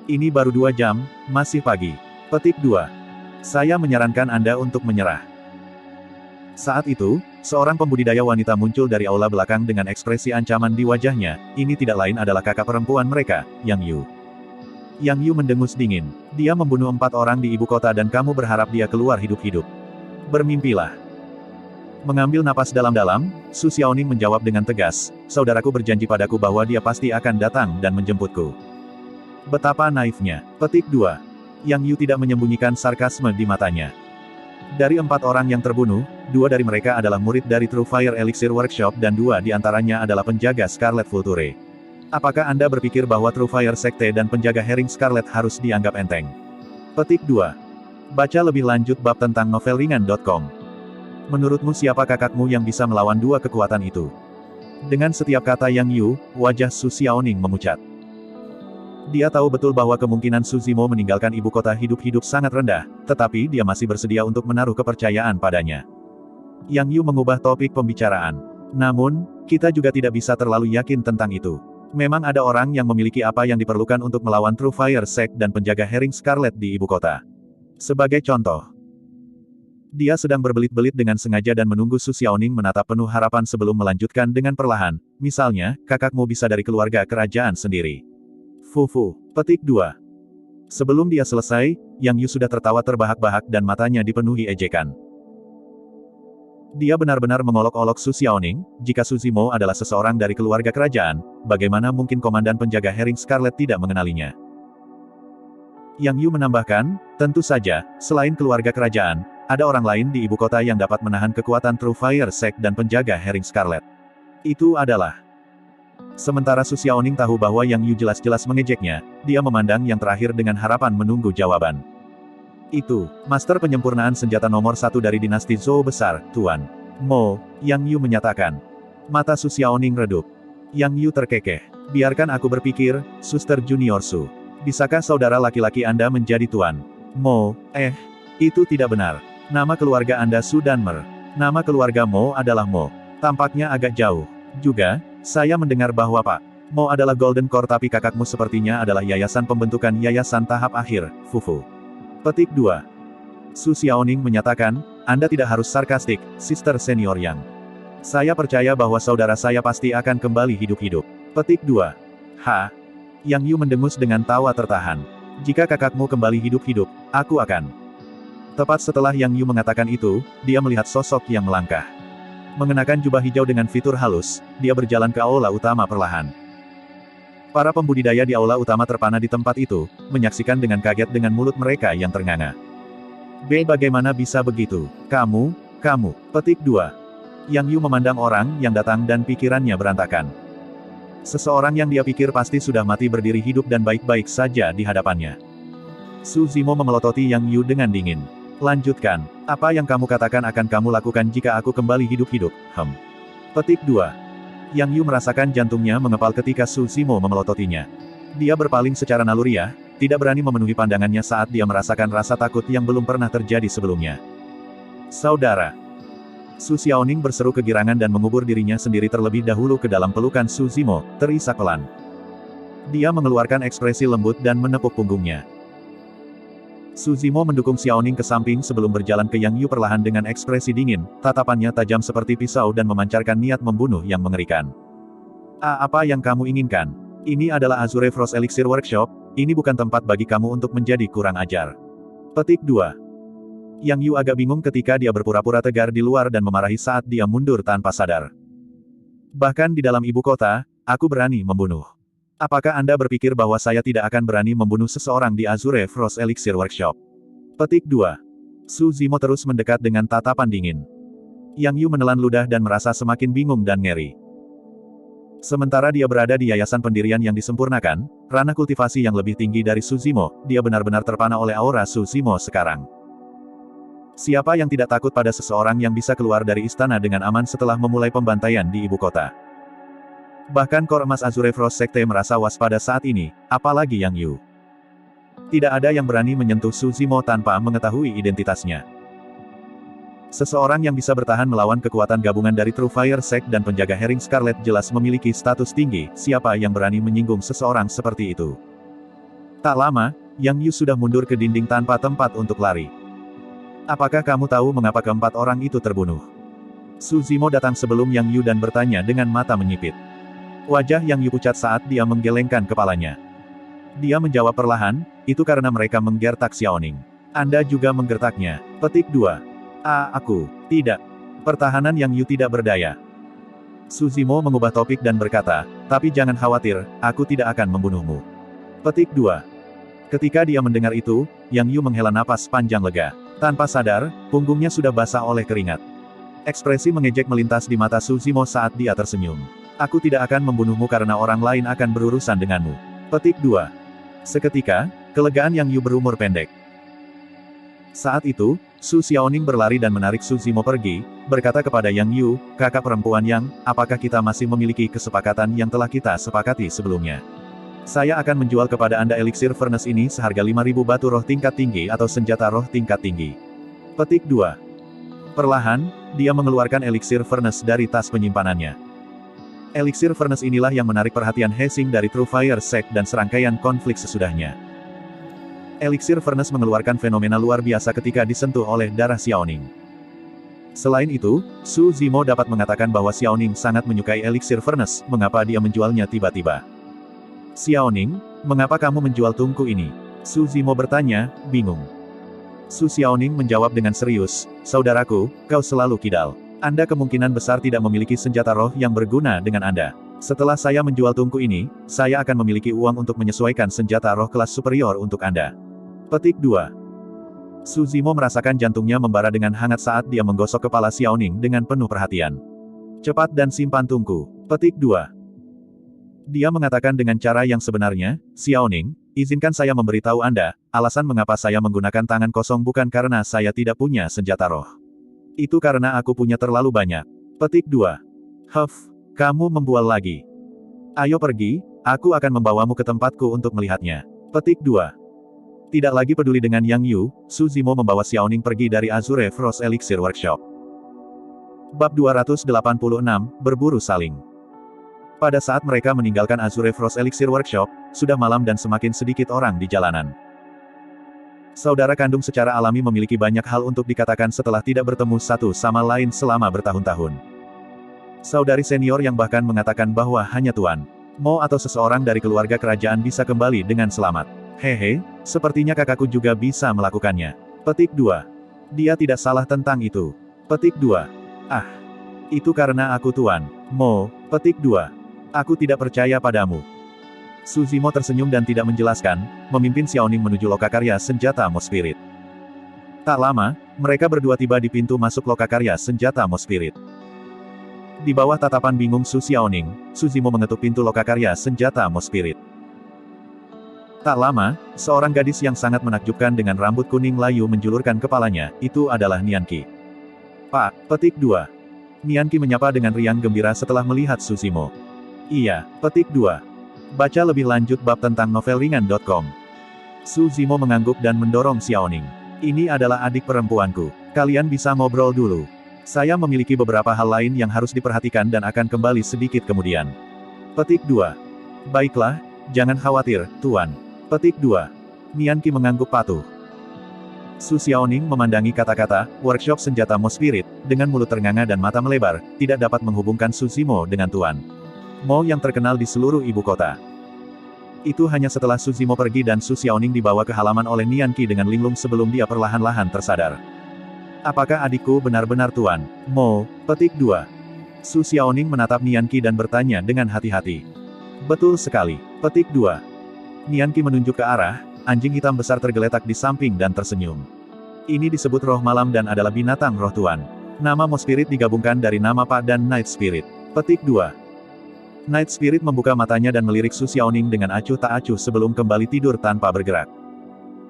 Ini baru 2 jam, masih pagi." Petik 2. Saya menyarankan Anda untuk menyerah. Saat itu, seorang pembudidaya wanita muncul dari aula belakang dengan ekspresi ancaman di wajahnya. Ini tidak lain adalah kakak perempuan mereka, Yang Yu. Yang Yu mendengus dingin. Dia membunuh 4 orang di ibu kota dan kamu berharap dia keluar hidup-hidup. Bermimpilah. Mengambil napas dalam-dalam, Su Xiaoning menjawab dengan tegas, "Saudaraku berjanji padaku bahwa dia pasti akan datang dan menjemputku." Betapa naifnya. Petik 2. Yang Yu tidak menyembunyikan sarkasme di matanya. Dari 4 orang yang terbunuh, 2 dari mereka adalah murid dari True Fire Elixir Workshop dan 2 di antaranya adalah penjaga Scarlet Vulture. Apakah Anda berpikir bahwa True Fire Sekte dan penjaga Herring Scarlet harus dianggap enteng? Petik 2. Baca lebih lanjut bab tentang novelringan.com. Menurutmu siapa kakakmu yang bisa melawan 2 kekuatan itu? Dengan setiap kata Yang Yu, wajah Su Xiaoning memucat. Dia tahu betul bahwa kemungkinan Su Zimo meninggalkan ibu kota hidup-hidup sangat rendah, tetapi dia masih bersedia untuk menaruh kepercayaan padanya. Yang Yu mengubah topik pembicaraan. Namun, kita juga tidak bisa terlalu yakin tentang itu. Memang ada orang yang memiliki apa yang diperlukan untuk melawan True Fire Sect dan penjaga Herring Scarlet di ibu kota. Sebagai contoh, dia sedang berbelit-belit dengan sengaja dan menunggu Su Xiaoning menatap penuh harapan sebelum melanjutkan dengan perlahan. Misalnya, kakakmu bisa dari keluarga kerajaan sendiri. Fufu. Petik 2. Sebelum dia selesai, Yang Yu sudah tertawa terbahak-bahak dan matanya dipenuhi ejekan. Dia benar-benar mengolok-olok Su Xiaoning. Jika Su Zimo adalah seseorang dari keluarga kerajaan, bagaimana mungkin komandan penjaga Herring Scarlet tidak mengenalinya? Yang Yu menambahkan, tentu saja, selain keluarga kerajaan, ada orang lain di ibu kota yang dapat menahan kekuatan True Fire Sect dan penjaga Herring Scarlet. Itu adalah. Sementara Su Xiaoning tahu bahwa Yang Yu jelas-jelas mengejeknya, dia memandang yang terakhir dengan harapan menunggu jawaban. Itu, Master Penyempurnaan Senjata nomor 1 dari dinasti Zhou besar, Tuan Mo, Yang Yu menyatakan. Mata Su Xiaoning redup. Yang Yu terkekeh. Biarkan aku berpikir, Suster Junior Su. Bisakah saudara laki-laki Anda menjadi Tuan Mo? Itu tidak benar. Nama keluarga Anda Su Danmer. Nama keluarga Mo adalah Mo. Tampaknya agak jauh. Juga, saya mendengar bahwa Pak Mo adalah Golden Core tapi kakakmu sepertinya adalah yayasan pembentukan yayasan tahap akhir, Fufu. Petik 2. Su Xiaoning menyatakan, Anda tidak harus sarkastik, Sister Senior Yang. Saya percaya bahwa saudara saya pasti akan kembali hidup-hidup. Petik 2. Yang Yu mendengus dengan tawa tertahan. Jika kakakmu kembali hidup-hidup, aku akan. Tepat setelah Yang Yu mengatakan itu, dia melihat sosok yang melangkah. Mengenakan jubah hijau dengan fitur halus, dia berjalan ke aula utama perlahan. Para pembudidaya di aula utama terpana di tempat itu, menyaksikan dengan kaget dengan mulut mereka yang ternganga. Bagaimana bisa begitu? Kamu. Petik 2. Yang Yu memandang orang yang datang dan pikirannya berantakan. Seseorang yang dia pikir pasti sudah mati berdiri hidup dan baik-baik saja di hadapannya. Su Zimo memelototi Yang Yu dengan dingin. Lanjutkan. Apa yang kamu katakan akan kamu lakukan jika aku kembali hidup-hidup? Petik 2. Yang Yu merasakan jantungnya mengepal ketika Su Zimo memelototinya. Dia berpaling secara naluriah, tidak berani memenuhi pandangannya saat dia merasakan rasa takut yang belum pernah terjadi sebelumnya. Saudara. Su Xiaoning berseru kegirangan dan mengubur dirinya sendiri terlebih dahulu ke dalam pelukan Su Zimo, terisak pelan. Dia mengeluarkan ekspresi lembut dan menepuk punggungnya. Su Zimo mendukung Xiaoning ke samping sebelum berjalan ke Yang Yu perlahan dengan ekspresi dingin, tatapannya tajam seperti pisau dan memancarkan niat membunuh yang mengerikan. Apa yang kamu inginkan? Ini adalah Azure Frost Elixir Workshop, ini bukan tempat bagi kamu untuk menjadi kurang ajar. Petik 2. Yang Yu agak bingung ketika dia berpura-pura tegar di luar dan memarahi saat dia mundur tanpa sadar. Bahkan di dalam ibu kota, aku berani membunuh. Apakah Anda berpikir bahwa saya tidak akan berani membunuh seseorang di Azure Frost Elixir Workshop? Petik 2. Su Zimo terus mendekat dengan tatapan dingin. Yang Yu menelan ludah dan merasa semakin bingung dan ngeri. Sementara dia berada di yayasan pendirian yang disempurnakan, ranah kultivasi yang lebih tinggi dari Suzimo, dia benar-benar terpana oleh aura Suzimo sekarang. Siapa yang tidak takut pada seseorang yang bisa keluar dari istana dengan aman setelah memulai pembantaian di ibu kota? Bahkan Kor Emas Azure Frost Sekte merasa waspada saat ini, apalagi Yang Yu. Tidak ada yang berani menyentuh Suzimo tanpa mengetahui identitasnya. Seseorang yang bisa bertahan melawan kekuatan gabungan dari True Fire Sect dan penjaga Herring Scarlet jelas memiliki status tinggi, siapa yang berani menyinggung seseorang seperti itu? Tak lama, Yang Yu sudah mundur ke dinding tanpa tempat untuk lari. Apakah kamu tahu mengapa keempat orang itu terbunuh? Suzimo datang sebelum Yang Yu dan bertanya dengan mata menyipit. Wajah Yang Yu pucat saat dia menggelengkan kepalanya. Dia menjawab perlahan, itu karena mereka menggertak Xiaoning. Anda juga menggertaknya. Petik 2. Aku. Tidak. Pertahanan Yang Yu tidak berdaya. Suzimo mengubah topik dan berkata, tapi jangan khawatir, aku tidak akan membunuhmu. Petik 2. Ketika dia mendengar itu, Yang Yu menghela napas panjang lega. Tanpa sadar, punggungnya sudah basah oleh keringat. Ekspresi mengejek melintas di mata Suzimo saat dia tersenyum. Aku tidak akan membunuhmu karena orang lain akan berurusan denganmu. Petik 2. Seketika, kelegaan Yang Yu berumur pendek. Saat itu, Su Xiaoning berlari dan menarik Suzimo pergi, berkata kepada Yang Yu, kakak perempuan Yang, apakah kita masih memiliki kesepakatan yang telah kita sepakati sebelumnya? Saya akan menjual kepada Anda eliksir furnace ini seharga 5.000 batu roh tingkat tinggi atau senjata roh tingkat tinggi. Petik 2. Perlahan, dia mengeluarkan eliksir furnace dari tas penyimpanannya. Eliksir furnace inilah yang menarik perhatian Hexing dari True Fire Sect dan serangkaian konflik sesudahnya. Eliksir furnace mengeluarkan fenomena luar biasa ketika disentuh oleh darah Xiaoning. Selain itu, Su Zimo dapat mengatakan bahwa Xiaoning sangat menyukai eliksir furnace, mengapa dia menjualnya tiba-tiba. Xiaoning, mengapa kamu menjual tungku ini? Su Zimo bertanya, bingung. Su Xiaoning menjawab dengan serius, saudaraku, kau selalu kidal. Anda kemungkinan besar tidak memiliki senjata roh yang berguna dengan Anda. Setelah saya menjual tungku ini, saya akan memiliki uang untuk menyesuaikan senjata roh kelas superior untuk Anda. Petik 2. Su Zimo merasakan jantungnya membara dengan hangat saat dia menggosok kepala Xiaoning dengan penuh perhatian. Cepat dan simpan tungku. Petik 2. Dia mengatakan dengan cara yang sebenarnya, Xiaoning, izinkan saya memberitahu Anda, alasan mengapa saya menggunakan tangan kosong bukan karena saya tidak punya senjata roh. Itu karena aku punya terlalu banyak. Petik 2. Kamu membual lagi. Ayo pergi, aku akan membawamu ke tempatku untuk melihatnya. Petik 2. Tidak lagi peduli dengan Yang Yu, Su Zimo membawa Xiaoning pergi dari Azure Frost Elixir Workshop. Bab 286, Berburu Saling. Pada saat mereka meninggalkan Azure Frost Elixir Workshop, sudah malam dan semakin sedikit orang di jalanan. Saudara kandung secara alami memiliki banyak hal untuk dikatakan setelah tidak bertemu satu sama lain selama bertahun-tahun. Saudari senior yang bahkan mengatakan bahwa hanya Tuan Mo atau seseorang dari keluarga kerajaan bisa kembali dengan selamat. Hehe, sepertinya kakakku juga bisa melakukannya. Petik 2. Dia tidak salah tentang itu. Petik 2. Itu karena aku Tuan Mo. Petik 2. Aku tidak percaya padamu. Suzimo tersenyum dan tidak menjelaskan, memimpin Xiaoning menuju lokakarya senjata Mo Spirit. Tak lama, mereka berdua tiba di pintu masuk lokakarya senjata Mo Spirit. Di bawah tatapan bingung Su Xiaoning, Suzimo mengetuk pintu lokakarya senjata Mo Spirit. Tak lama, seorang gadis yang sangat menakjubkan dengan rambut kuning layu menjulurkan kepalanya, itu adalah Nianqi. Pak, petik 2. Nianqi menyapa dengan riang gembira setelah melihat Suzimo. Iya, petik 2. Baca lebih lanjut bab tentang novelringan.com. Suzimo mengangguk dan mendorong Xiaoning. Ini adalah adik perempuanku. Kalian bisa ngobrol dulu. Saya memiliki beberapa hal lain yang harus diperhatikan dan akan kembali sedikit kemudian. Petik 2. Baiklah, jangan khawatir, Tuan. Petik 2. Nianqi mengangguk patuh. Su Xiaoning memandangi kata-kata, workshop senjata Mo Spirit, dengan mulut ternganga dan mata melebar, tidak dapat menghubungkan Suzimo dengan Tuan Mo yang terkenal di seluruh ibu kota. Itu hanya setelah Suzimo pergi dan Su Xiaoning dibawa ke halaman oleh Nianqi dengan linglung sebelum dia perlahan-lahan tersadar. Apakah adikku benar-benar Tuan Mo? Petik 2. Su Xiaoning menatap Nianqi dan bertanya dengan hati-hati. Betul sekali. Petik 2. Nianqi menunjuk ke arah, anjing hitam besar tergeletak di samping dan tersenyum. Ini disebut roh malam dan adalah binatang roh Tuan. Nama Mo Spirit digabungkan dari nama Pak dan Night Spirit. Petik 2. Night Spirit membuka matanya dan melirik Su Xiaoning dengan acuh tak acuh sebelum kembali tidur tanpa bergerak.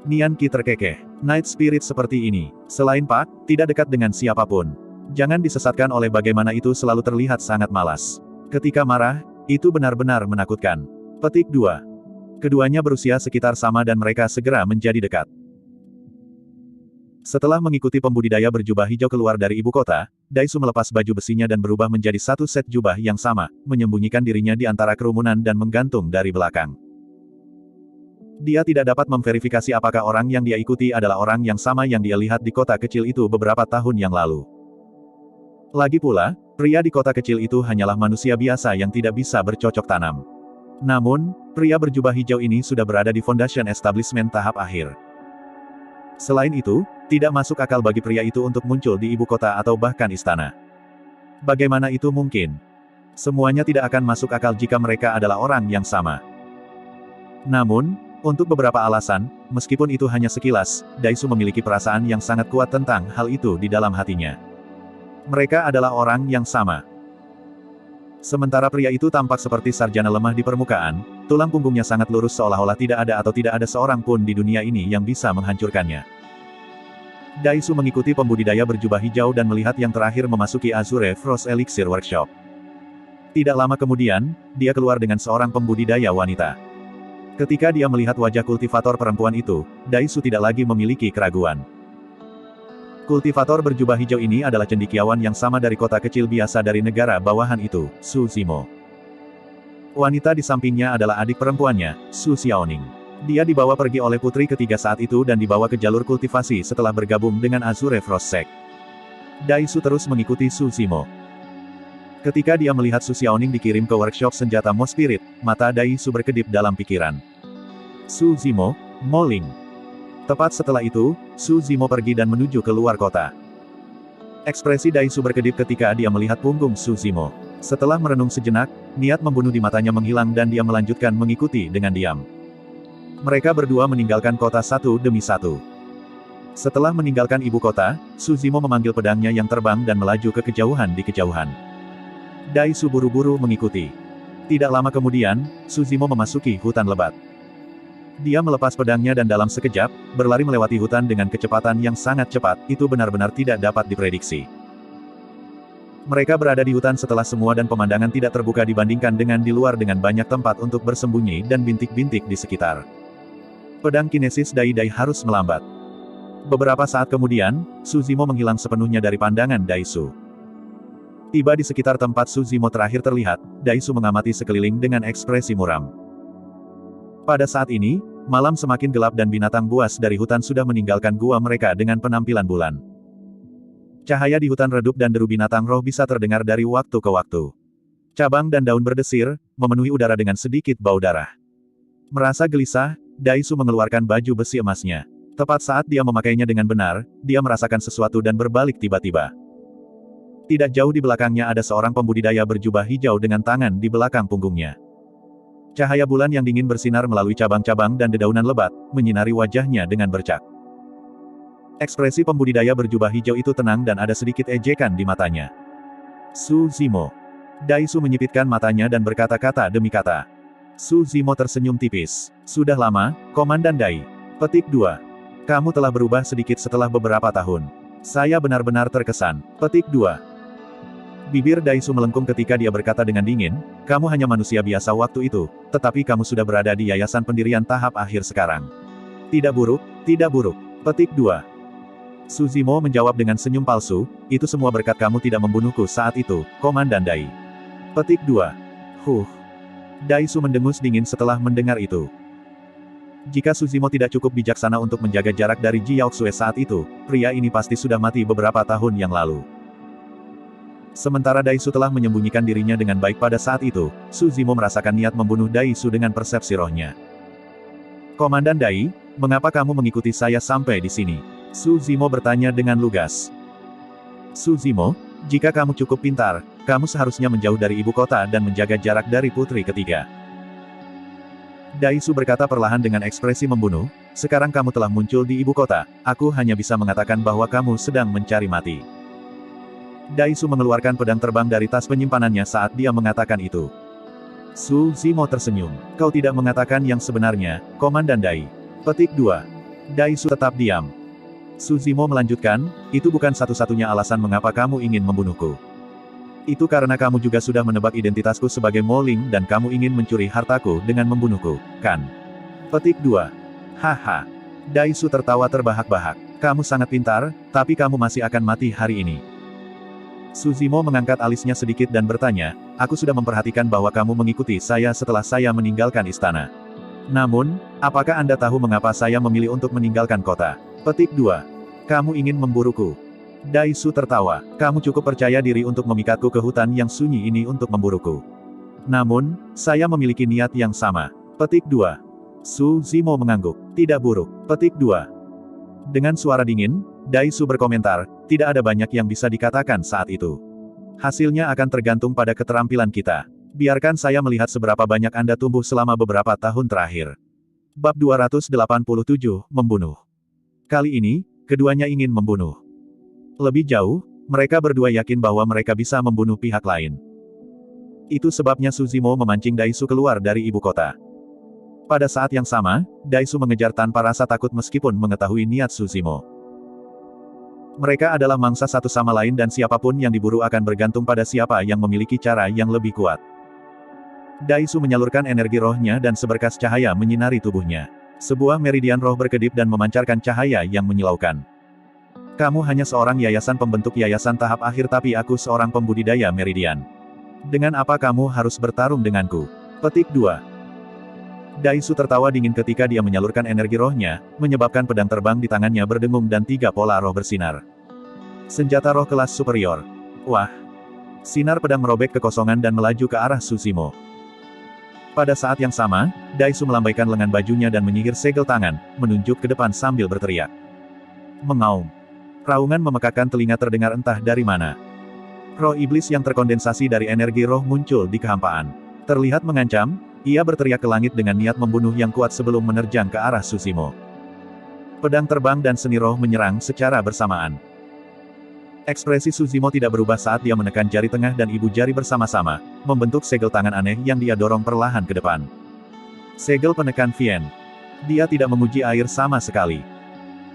Nian Qi terkekeh. Night Spirit seperti ini, selain Pak, tidak dekat dengan siapapun. Jangan disesatkan oleh bagaimana itu selalu terlihat sangat malas. Ketika marah, itu benar-benar menakutkan. Petik 2. Keduanya berusia sekitar sama dan mereka segera menjadi dekat. Setelah mengikuti pembudidaya berjubah hijau keluar dari ibu kota, Daisu melepas baju besinya dan berubah menjadi satu set jubah yang sama, menyembunyikan dirinya di antara kerumunan dan menggantung dari belakang. Dia tidak dapat memverifikasi apakah orang yang dia ikuti adalah orang yang sama yang dia lihat di kota kecil itu beberapa tahun yang lalu. Lagi pula, pria di kota kecil itu hanyalah manusia biasa yang tidak bisa bercocok tanam. Namun, pria berjubah hijau ini sudah berada di Foundation Establishment tahap akhir. Selain itu, tidak masuk akal bagi pria itu untuk muncul di ibu kota atau bahkan istana. Bagaimana itu mungkin? Semuanya tidak akan masuk akal jika mereka adalah orang yang sama. Namun, untuk beberapa alasan, meskipun itu hanya sekilas, Daisu memiliki perasaan yang sangat kuat tentang hal itu di dalam hatinya. Mereka adalah orang yang sama. Sementara pria itu tampak seperti sarjana lemah di permukaan, tulang punggungnya sangat lurus seolah-olah tidak ada seorang pun di dunia ini yang bisa menghancurkannya. Daisu mengikuti pembudidaya berjubah hijau dan melihat yang terakhir memasuki Azure Frost Elixir Workshop. Tidak lama kemudian, dia keluar dengan seorang pembudidaya wanita. Ketika dia melihat wajah kultivator perempuan itu, Daisu tidak lagi memiliki keraguan. Kultivator berjubah hijau ini adalah cendekiawan yang sama dari kota kecil biasa dari negara bawahan itu, Su Zimo. Wanita di sampingnya adalah adik perempuannya, Su Xiaoning. Dia dibawa pergi oleh putri ketiga saat itu dan dibawa ke jalur kultivasi setelah bergabung dengan Azure Frost Sect. Daisu terus mengikuti Su Zimo. Ketika dia melihat Su Xiaoning dikirim ke workshop senjata Mo Spirit, mata Daisu berkedip dalam pikiran. Su Zimo, Moling. Tepat setelah itu, Su Zimo pergi dan menuju ke luar kota. Ekspresi Daisu berkedip ketika dia melihat punggung Su Zimo. Setelah merenung sejenak, niat membunuh di matanya menghilang dan dia melanjutkan mengikuti dengan diam. Mereka berdua meninggalkan kota satu demi satu. Setelah meninggalkan ibu kota, Su Zimo memanggil pedangnya yang terbang dan melaju ke kejauhan di kejauhan. Daisu buru-buru mengikuti. Tidak lama kemudian, Su Zimo memasuki hutan lebat. Dia melepas pedangnya dan dalam sekejap, berlari melewati hutan dengan kecepatan yang sangat cepat, itu benar-benar tidak dapat diprediksi. Mereka berada di hutan setelah semua dan pemandangan tidak terbuka dibandingkan dengan di luar dengan banyak tempat untuk bersembunyi dan bintik-bintik di sekitar. Pedang kinesis Dai harus melambat. Beberapa saat kemudian, Su Zimo menghilang sepenuhnya dari pandangan Daisu. Tiba di sekitar tempat Su Zimo terakhir terlihat, Daisu mengamati sekeliling dengan ekspresi muram. Pada saat ini, malam semakin gelap dan binatang buas dari hutan sudah meninggalkan gua mereka dengan penampilan bulan. Cahaya di hutan redup dan deru binatang roh bisa terdengar dari waktu ke waktu. Cabang dan daun berdesir, memenuhi udara dengan sedikit bau darah. Merasa gelisah, Daisu mengeluarkan baju besi emasnya. Tepat saat dia memakainya dengan benar, dia merasakan sesuatu dan berbalik tiba-tiba. Tidak jauh di belakangnya ada seorang pembudidaya berjubah hijau dengan tangan di belakang punggungnya. Cahaya bulan yang dingin bersinar melalui cabang-cabang dan dedaunan lebat, menyinari wajahnya dengan bercak. Ekspresi pembudidaya berjubah hijau itu tenang dan ada sedikit ejekan di matanya. Su Zimo. Daisu menyipitkan matanya dan berkata-kata demi kata. Su Zimo tersenyum tipis. Sudah lama, Komandan Dai. Petik 2. Kamu telah berubah sedikit setelah beberapa tahun. Saya benar-benar terkesan. Petik 2. Bibir Daisu melengkung ketika dia berkata dengan dingin, kamu hanya manusia biasa waktu itu, tetapi kamu sudah berada di yayasan pendirian tahap akhir sekarang. Tidak buruk, tidak buruk. Petik 2. Su Zimo menjawab dengan senyum palsu, itu semua berkat kamu tidak membunuhku saat itu, Komandan Dai. Petik 2. Daisu mendengus dingin setelah mendengar itu. Jika Su Zimo tidak cukup bijaksana untuk menjaga jarak dari Ji Yaoxue saat itu, pria ini pasti sudah mati beberapa tahun yang lalu. Sementara Daisu telah menyembunyikan dirinya dengan baik pada saat itu, Su Zimo merasakan niat membunuh Daisu dengan persepsi rohnya. Komandan Dai, mengapa kamu mengikuti saya sampai di sini? Su Zimo bertanya dengan lugas. Su Zimo, jika kamu cukup pintar, kamu seharusnya menjauh dari ibu kota dan menjaga jarak dari putri ketiga. Daisu berkata perlahan dengan ekspresi membunuh, sekarang kamu telah muncul di ibu kota, aku hanya bisa mengatakan bahwa kamu sedang mencari mati. Daisu mengeluarkan pedang terbang dari tas penyimpanannya saat dia mengatakan itu. Su Zimo tersenyum. Kau tidak mengatakan yang sebenarnya, Komandan Dai. Petik 2. Dai Su tetap diam. Su Zimo melanjutkan, itu bukan satu-satunya alasan mengapa kamu ingin membunuhku. Itu karena kamu juga sudah menebak identitasku sebagai Mo Ling dan kamu ingin mencuri hartaku dengan membunuhku, kan? Petik 2. Haha. Dai Su tertawa terbahak-bahak. Kamu sangat pintar, tapi kamu masih akan mati hari ini. Su Zimo mengangkat alisnya sedikit dan bertanya, aku sudah memperhatikan bahwa kamu mengikuti saya setelah saya meninggalkan istana. Namun, apakah Anda tahu mengapa saya memilih untuk meninggalkan kota? Petik 2. Kamu ingin memburuku. Dai Su tertawa, kamu cukup percaya diri untuk memikatku ke hutan yang sunyi ini untuk memburuku. Namun, saya memiliki niat yang sama. Petik 2. Su Zimo mengangguk, tidak buruk. Petik 2. Dengan suara dingin, Dai Su berkomentar, tidak ada banyak yang bisa dikatakan saat itu. Hasilnya akan tergantung pada keterampilan kita. Biarkan saya melihat seberapa banyak Anda tumbuh selama beberapa tahun terakhir. Bab 287, Membunuh. Kali ini, keduanya ingin membunuh. Lebih jauh, mereka berdua yakin bahwa mereka bisa membunuh pihak lain. Itu sebabnya Su Zimo memancing Dai Su keluar dari ibu kota. Pada saat yang sama, Dai Su mengejar tanpa rasa takut meskipun mengetahui niat Su Zimo. Mereka adalah mangsa satu sama lain dan siapapun yang diburu akan bergantung pada siapa yang memiliki cara yang lebih kuat. Dai Su menyalurkan energi rohnya dan seberkas cahaya menyinari tubuhnya. Sebuah meridian roh berkedip dan memancarkan cahaya yang menyilaukan. Kamu hanya seorang yayasan pembentuk yayasan tahap akhir tapi aku seorang pembudidaya meridian. Dengan apa kamu harus bertarung denganku? Petik 2. Dai Su tertawa dingin ketika dia menyalurkan energi rohnya, menyebabkan pedang terbang di tangannya berdengung dan 3 pola roh bersinar. Senjata roh kelas superior. Wah! Sinar pedang merobek kekosongan dan melaju ke arah Su Zimo. Pada saat yang sama, Dai Su melambaikan lengan bajunya dan menyihir segel tangan, menunjuk ke depan sambil berteriak. Mengaum. Raungan memekakkan telinga terdengar entah dari mana. Roh iblis yang terkondensasi dari energi roh muncul di kehampaan. Terlihat mengancam, ia berteriak ke langit dengan niat membunuh yang kuat sebelum menerjang ke arah Su Zimo. Pedang terbang dan seni roh menyerang secara bersamaan. Ekspresi Su Zimo tidak berubah saat dia menekan jari tengah dan ibu jari bersama-sama, membentuk segel tangan aneh yang dia dorong perlahan ke depan. Segel penekan Vien. Dia tidak menguji air sama sekali.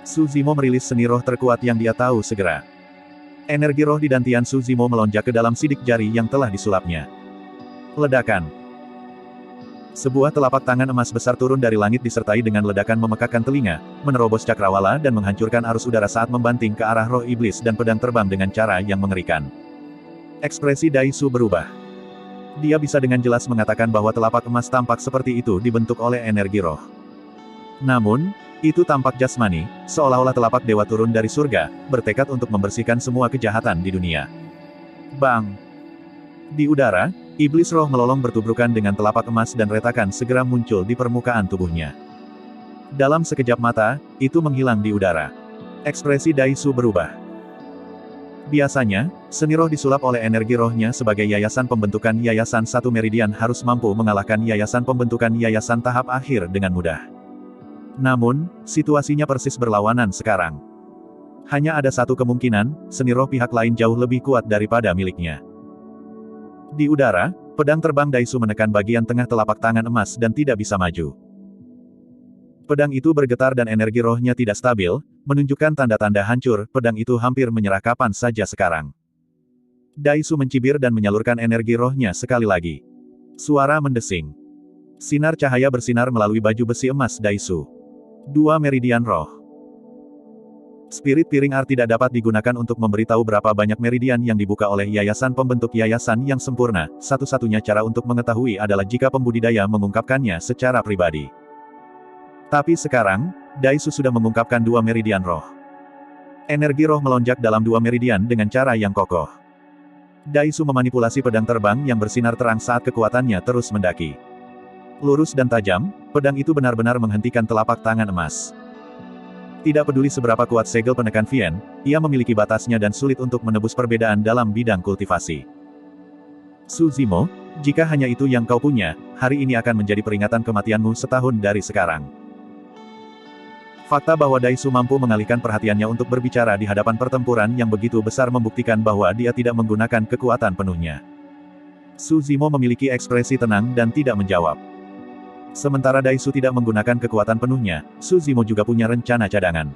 Su Zimo merilis seni roh terkuat yang dia tahu segera. Energi roh di dantian Su Zimo melonjak ke dalam sidik jari yang telah disulapnya. Ledakan. Sebuah telapak tangan emas besar turun dari langit disertai dengan ledakan memekakkan telinga, menerobos cakrawala dan menghancurkan arus udara saat membanting ke arah roh iblis dan pedang terbang dengan cara yang mengerikan. Ekspresi Dai Su berubah. Dia bisa dengan jelas mengatakan bahwa telapak emas tampak seperti itu dibentuk oleh energi roh. Namun, itu tampak jasmani, seolah-olah telapak dewa turun dari surga, bertekad untuk membersihkan semua kejahatan di dunia. Bang! Di udara, iblis roh melolong bertubrukan dengan telapak emas dan retakan segera muncul di permukaan tubuhnya. Dalam sekejap mata, itu menghilang di udara. Ekspresi Dai Su berubah. Biasanya, seni roh disulap oleh energi rohnya sebagai yayasan pembentukan yayasan satu meridian harus mampu mengalahkan yayasan pembentukan yayasan tahap akhir dengan mudah. Namun, situasinya persis berlawanan sekarang. Hanya ada satu kemungkinan, seni roh pihak lain jauh lebih kuat daripada miliknya. Di udara, pedang terbang Dai Su menekan bagian tengah telapak tangan emas dan tidak bisa maju. Pedang itu bergetar dan energi rohnya tidak stabil, menunjukkan tanda-tanda hancur, pedang itu hampir menyerah kapan saja sekarang. Dai Su mencibir dan menyalurkan energi rohnya sekali lagi. Suara mendesing. Sinar cahaya bersinar melalui baju besi emas Dai Su. 2 meridian roh. Spirit piring art tidak dapat digunakan untuk memberitahu berapa banyak meridian yang dibuka oleh yayasan pembentuk yayasan yang sempurna. Satu-satunya cara untuk mengetahui adalah jika pembudidaya mengungkapkannya secara pribadi. Tapi sekarang, Dai Su sudah mengungkapkan 2 meridian roh. Energi roh melonjak dalam 2 meridian dengan cara yang kokoh. Dai Su memanipulasi pedang terbang yang bersinar terang saat kekuatannya terus mendaki. Lurus dan tajam, pedang itu benar-benar menghentikan telapak tangan emas. Tidak peduli seberapa kuat segel penekan Vien, ia memiliki batasnya dan sulit untuk menebus perbedaan dalam bidang kultivasi. Su Zimo, jika hanya itu yang kau punya, hari ini akan menjadi peringatan kematianmu setahun dari sekarang. Fakta bahwa Dai Su mampu mengalihkan perhatiannya untuk berbicara di hadapan pertempuran yang begitu besar membuktikan bahwa dia tidak menggunakan kekuatan penuhnya. Su Zimo memiliki ekspresi tenang dan tidak menjawab. Sementara Daisu tidak menggunakan kekuatan penuhnya, Su Zimo juga punya rencana cadangan.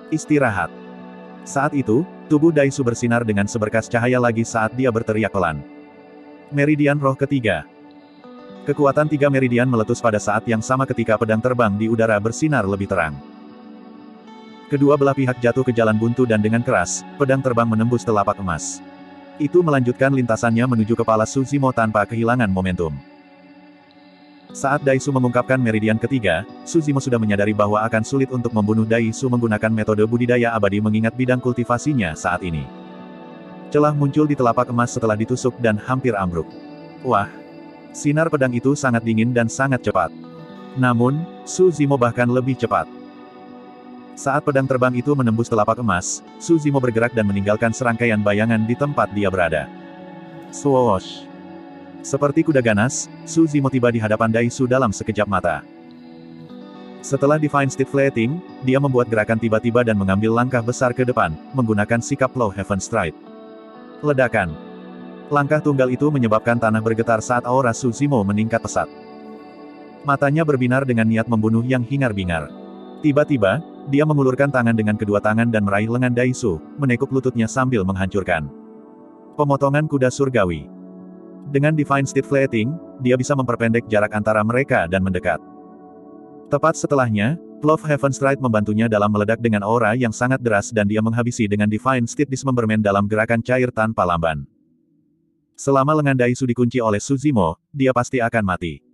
Istirahat. Saat itu, tubuh Daisu bersinar dengan seberkas cahaya lagi saat dia berteriak pelan. Meridian roh ketiga. Kekuatan tiga meridian meletus pada saat yang sama ketika pedang terbang di udara bersinar lebih terang. Kedua belah pihak jatuh ke jalan buntu dan dengan keras, pedang terbang menembus telapak emas. Itu melanjutkan lintasannya menuju kepala Su Zimo tanpa kehilangan momentum. Saat Daisu mengungkapkan meridian ketiga, Su Zimo sudah menyadari bahwa akan sulit untuk membunuh Daisu menggunakan metode budidaya abadi mengingat bidang kultivasinya saat ini. Celah muncul di telapak emas setelah ditusuk dan hampir ambruk. Wah! Sinar pedang itu sangat dingin dan sangat cepat. Namun, Su Zimo bahkan lebih cepat. Saat pedang terbang itu menembus telapak emas, Su Zimo bergerak dan meninggalkan serangkaian bayangan di tempat dia berada. Swoosh! Seperti kuda ganas, Su Zimo tiba di hadapan Daisu dalam sekejap mata. Setelah Divine Steed Flating, dia membuat gerakan tiba-tiba dan mengambil langkah besar ke depan, menggunakan sikap Plow Heaven Stride. Ledakan. Langkah tunggal itu menyebabkan tanah bergetar saat aura Su Zimo meningkat pesat. Matanya berbinar dengan niat membunuh yang hingar-bingar. Tiba-tiba, dia mengulurkan tangan dengan kedua tangan dan meraih lengan Daisu, menekuk lututnya sambil menghancurkan. Pemotongan kuda surgawi. Dengan Divine Steed Flating, dia bisa memperpendek jarak antara mereka dan mendekat. Tepat setelahnya, Plow Heaven Stride membantunya dalam meledak dengan aura yang sangat deras dan dia menghabisi dengan Divine Steed Dismemberment dalam gerakan cair tanpa lamban. Selama lengan Daisu dikunci oleh Su Zimo, dia pasti akan mati.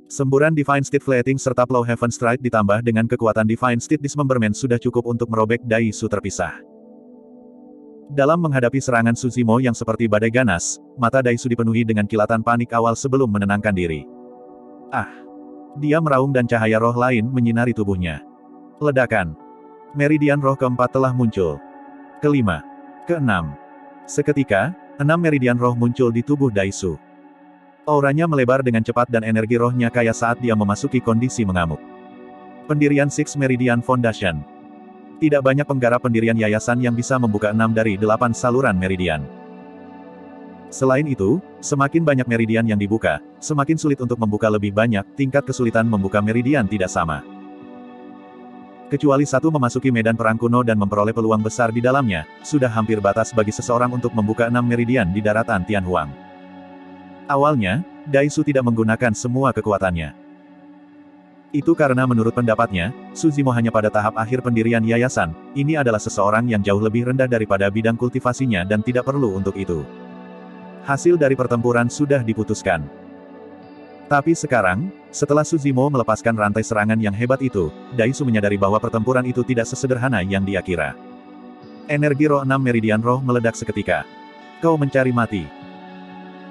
Semburan Divine Steed Flating serta Plow Heaven Stride ditambah dengan kekuatan Divine Steed Dismemberment sudah cukup untuk merobek Daisu terpisah. Dalam menghadapi serangan Su Zimo yang seperti badai ganas, mata Daisu dipenuhi dengan kilatan panik awal sebelum menenangkan diri. Ah! Dia meraung dan cahaya roh lain menyinari tubuhnya. Ledakan. Meridian roh keempat telah muncul. Kelima. Keenam. Seketika, 6 meridian roh muncul di tubuh Daisu. Auranya melebar dengan cepat dan energi rohnya kaya saat dia memasuki kondisi mengamuk. Pendirian Six Meridian Foundation. Tidak banyak penggarap pendirian yayasan yang bisa membuka 6 dari 8 saluran meridian. Selain itu, semakin banyak meridian yang dibuka, semakin sulit untuk membuka lebih banyak, tingkat kesulitan membuka meridian tidak sama. Kecuali satu memasuki medan perang kuno dan memperoleh peluang besar di dalamnya, sudah hampir batas bagi seseorang untuk membuka 6 meridian di daratan Tianhuang. Awalnya, Daisu tidak menggunakan semua kekuatannya. Itu karena menurut pendapatnya, Su Zimo hanya pada tahap akhir pendirian yayasan, ini adalah seseorang yang jauh lebih rendah daripada bidang kultivasinya dan tidak perlu untuk itu. Hasil dari pertempuran sudah diputuskan. Tapi sekarang, setelah Su Zimo melepaskan rantai serangan yang hebat itu, Daisu menyadari bahwa pertempuran itu tidak sesederhana yang dia kira. Energi roh 6 meridian roh meledak seketika. Kau mencari mati.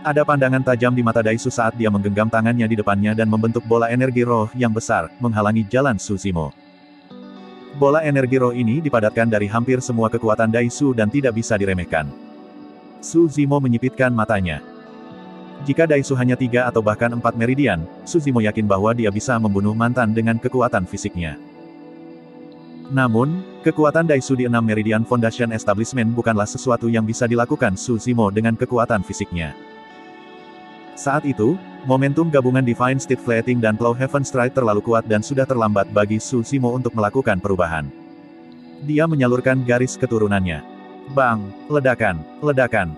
Ada pandangan tajam di mata Daisu saat dia menggenggam tangannya di depannya dan membentuk bola energi roh yang besar, menghalangi jalan Su Zimo. Bola energi roh ini dipadatkan dari hampir semua kekuatan Daisu dan tidak bisa diremehkan. Su Zimo menyipitkan matanya. Jika Daisu hanya 3 atau bahkan 4 meridian, Su Zimo yakin bahwa dia bisa membunuh mantan dengan kekuatan fisiknya. Namun, kekuatan Daisu di 6 Meridian Foundation Establishment bukanlah sesuatu yang bisa dilakukan Su Zimo dengan kekuatan fisiknya. Saat itu, momentum gabungan Divine Steed Flating dan Plow Heaven Stride terlalu kuat dan sudah terlambat bagi Su Zimo untuk melakukan perubahan. Dia menyalurkan garis keturunannya. Bang! Ledakan! Ledakan!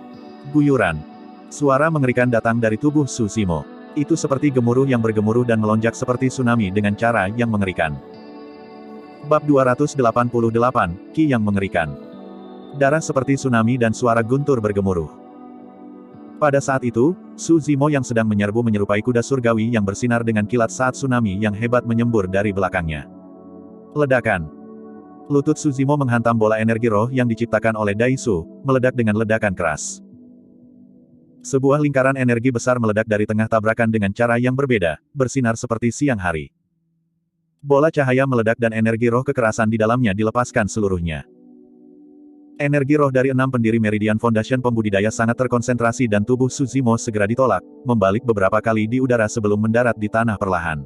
Guyuran! Suara mengerikan datang dari tubuh Su Zimo. Itu seperti gemuruh yang bergemuruh dan melonjak seperti tsunami dengan cara yang mengerikan. Bab 288, Ki yang mengerikan. Darah seperti tsunami dan suara guntur bergemuruh. Pada saat itu, Su Zimo yang sedang menyerbu menyerupai kuda surgawi yang bersinar dengan kilat saat tsunami yang hebat menyembur dari belakangnya. Ledakan. Lutut Su Zimo menghantam bola energi roh yang diciptakan oleh Daisu, meledak dengan ledakan keras. Sebuah lingkaran energi besar meledak dari tengah tabrakan dengan cara yang berbeda, bersinar seperti siang hari. Bola cahaya meledak dan energi roh kekerasan di dalamnya dilepaskan seluruhnya. Energi roh dari 6 pendiri Meridian Foundation pembudidaya sangat terkonsentrasi dan tubuh Su Zimo segera ditolak, membalik beberapa kali di udara sebelum mendarat di tanah perlahan.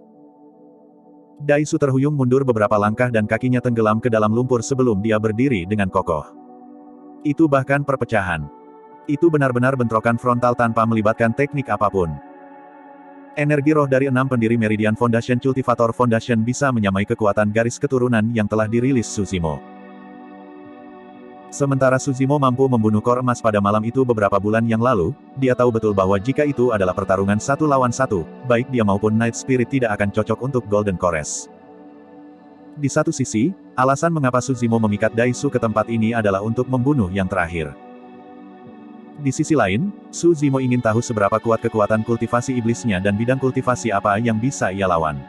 Daisu terhuyung mundur beberapa langkah dan kakinya tenggelam ke dalam lumpur sebelum dia berdiri dengan kokoh. Itu bahkan perpecahan. Itu benar-benar bentrokan frontal tanpa melibatkan teknik apapun. Energi roh dari 6 pendiri Meridian Foundation Cultivator Foundation bisa menyamai kekuatan garis keturunan yang telah dirilis Suzimo. Sementara Suzimo mampu membunuh Kor Emas pada malam itu beberapa bulan yang lalu, dia tahu betul bahwa jika itu adalah pertarungan 1 lawan 1, baik dia maupun Night Spirit tidak akan cocok untuk Golden Chorus. Di satu sisi, alasan mengapa Suzimo memikat Daisu ke tempat ini adalah untuk membunuh yang terakhir. Di sisi lain, Suzimo ingin tahu seberapa kuat kekuatan kultivasi iblisnya dan bidang kultivasi apa yang bisa ia lawan.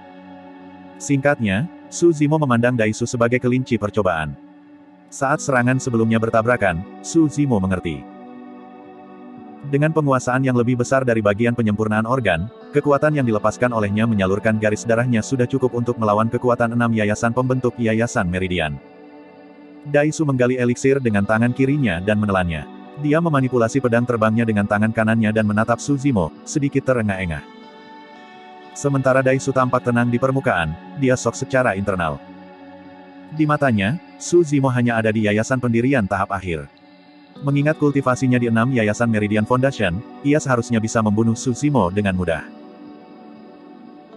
Singkatnya, Suzimo memandang Daisu sebagai kelinci percobaan. Saat serangan sebelumnya bertabrakan, Suzimo mengerti. Dengan penguasaan yang lebih besar dari bagian penyempurnaan organ, kekuatan yang dilepaskan olehnya menyalurkan garis darahnya sudah cukup untuk melawan kekuatan 6 yayasan pembentuk Yayasan Meridian. Daisu menggali eliksir dengan tangan kirinya dan menelannya. Dia memanipulasi pedang terbangnya dengan tangan kanannya dan menatap Suzimo, sedikit terengah-engah. Sementara Daisu tampak tenang di permukaan, dia shock secara internal. Di matanya, Suzimo hanya ada di yayasan pendirian tahap akhir. Mengingat kultivasinya di 6 yayasan Meridian Foundation, ia seharusnya bisa membunuh Suzimo dengan mudah.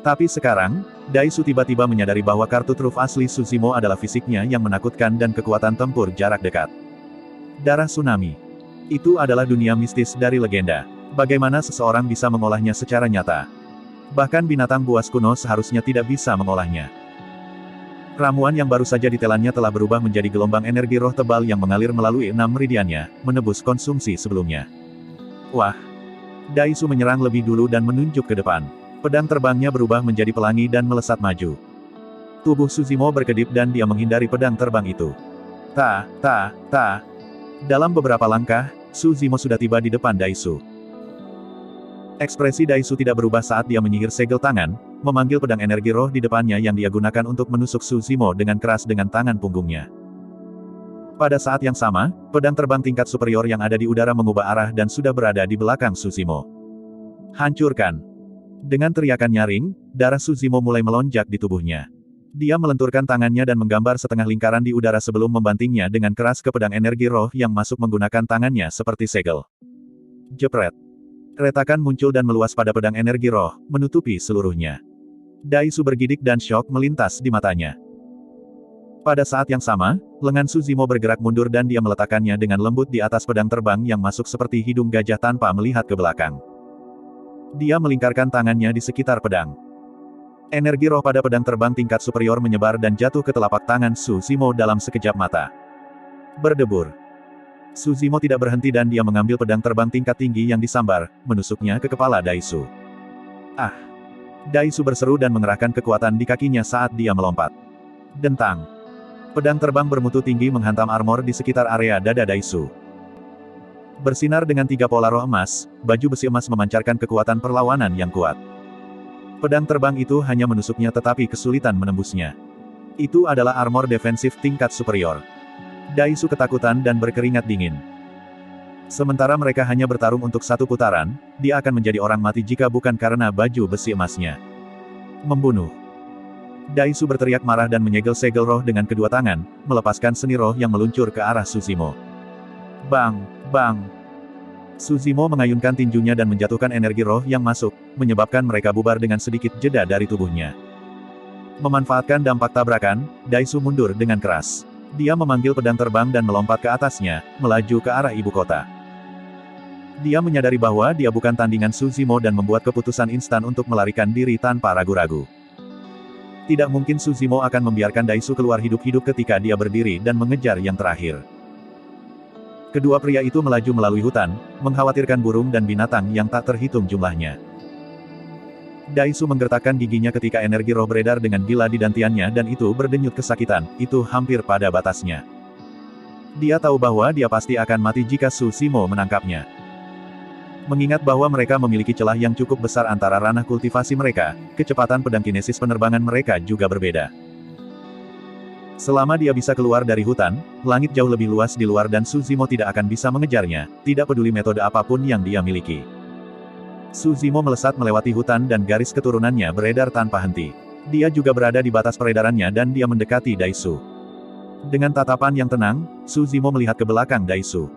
Tapi sekarang, Daisu tiba-tiba menyadari bahwa kartu truf asli Suzimo adalah fisiknya yang menakutkan dan kekuatan tempur jarak dekat. Darah tsunami. Itu adalah dunia mistis dari legenda. Bagaimana seseorang bisa mengolahnya secara nyata? Bahkan binatang buas kuno seharusnya tidak bisa mengolahnya. Ramuan yang baru saja ditelannya telah berubah menjadi gelombang energi roh tebal yang mengalir melalui 6 meridiannya, menebus konsumsi sebelumnya. Wah! Daisu menyerang lebih dulu dan menunjuk ke depan. Pedang terbangnya berubah menjadi pelangi dan melesat maju. Tubuh Suzimo berkedip dan dia menghindari pedang terbang itu. Dalam beberapa langkah, Suzimo sudah tiba di depan Daisu. Ekspresi Daisu tidak berubah saat dia menyihir segel tangan, memanggil pedang energi roh di depannya yang dia gunakan untuk menusuk Suzimo dengan keras dengan tangan punggungnya. Pada saat yang sama, pedang terbang tingkat superior yang ada di udara mengubah arah dan sudah berada di belakang Suzimo. Hancurkan! Dengan teriakan nyaring, darah Suzimo mulai melonjak di tubuhnya. Dia melenturkan tangannya dan menggambar setengah lingkaran di udara sebelum membantingnya dengan keras ke pedang energi roh yang masuk menggunakan tangannya seperti segel. Jepret. Retakan muncul dan meluas pada pedang energi roh, menutupi seluruhnya. Daisu bergidik dan syok melintas di matanya. Pada saat yang sama, lengan Suzimo bergerak mundur dan dia meletakkannya dengan lembut di atas pedang terbang yang masuk seperti hidung gajah tanpa melihat ke belakang. Dia melingkarkan tangannya di sekitar pedang. Energi roh pada pedang terbang tingkat superior menyebar dan jatuh ke telapak tangan Suzimo dalam sekejap mata. Berdebur. Suzimo tidak berhenti dan dia mengambil pedang terbang tingkat tinggi yang disambar, menusuknya ke kepala Daisu. Ah! Daisu berseru dan mengerahkan kekuatan di kakinya saat dia melompat. Dentang. Pedang terbang bermutu tinggi menghantam armor di sekitar area dada Daisu. Bersinar dengan 3 pola roh emas, baju besi emas memancarkan kekuatan perlawanan yang kuat. Pedang terbang itu hanya menusuknya tetapi kesulitan menembusnya. Itu adalah armor defensif tingkat superior. Daisu ketakutan dan berkeringat dingin. Sementara mereka hanya bertarung untuk 1 putaran, dia akan menjadi orang mati jika bukan karena baju besi emasnya. Membunuh. Daisu berteriak marah dan menyegel segel roh dengan kedua tangan, melepaskan seni roh yang meluncur ke arah Suzimo. Bang! Bang! Suzimo mengayunkan tinjunya dan menjatuhkan energi roh yang masuk, menyebabkan mereka bubar dengan sedikit jeda dari tubuhnya. Memanfaatkan dampak tabrakan, Daisu mundur dengan keras. Dia memanggil pedang terbang dan melompat ke atasnya, melaju ke arah ibu kota. Dia menyadari bahwa dia bukan tandingan Suzimo dan membuat keputusan instan untuk melarikan diri tanpa ragu-ragu. Tidak mungkin Suzimo akan membiarkan Daisu keluar hidup-hidup ketika dia berdiri dan mengejar yang terakhir. Kedua pria itu melaju melalui hutan, mengkhawatirkan burung dan binatang yang tak terhitung jumlahnya. Daisu menggertakkan giginya ketika energi roh beredar dengan gila di dantiannya dan itu berdenyut kesakitan, itu hampir pada batasnya. Dia tahu bahwa dia pasti akan mati jika Suzimo menangkapnya. Mengingat bahwa mereka memiliki celah yang cukup besar antara ranah kultivasi mereka, kecepatan pedang kinesis penerbangan mereka juga berbeda. Selama dia bisa keluar dari hutan, langit jauh lebih luas di luar dan Suzimo tidak akan bisa mengejarnya, tidak peduli metode apapun yang dia miliki. Suzimo melesat melewati hutan dan garis keturunannya beredar tanpa henti. Dia juga berada di batas peredarannya dan dia mendekati Daisu. Dengan tatapan yang tenang, Suzimo melihat ke belakang Daisu.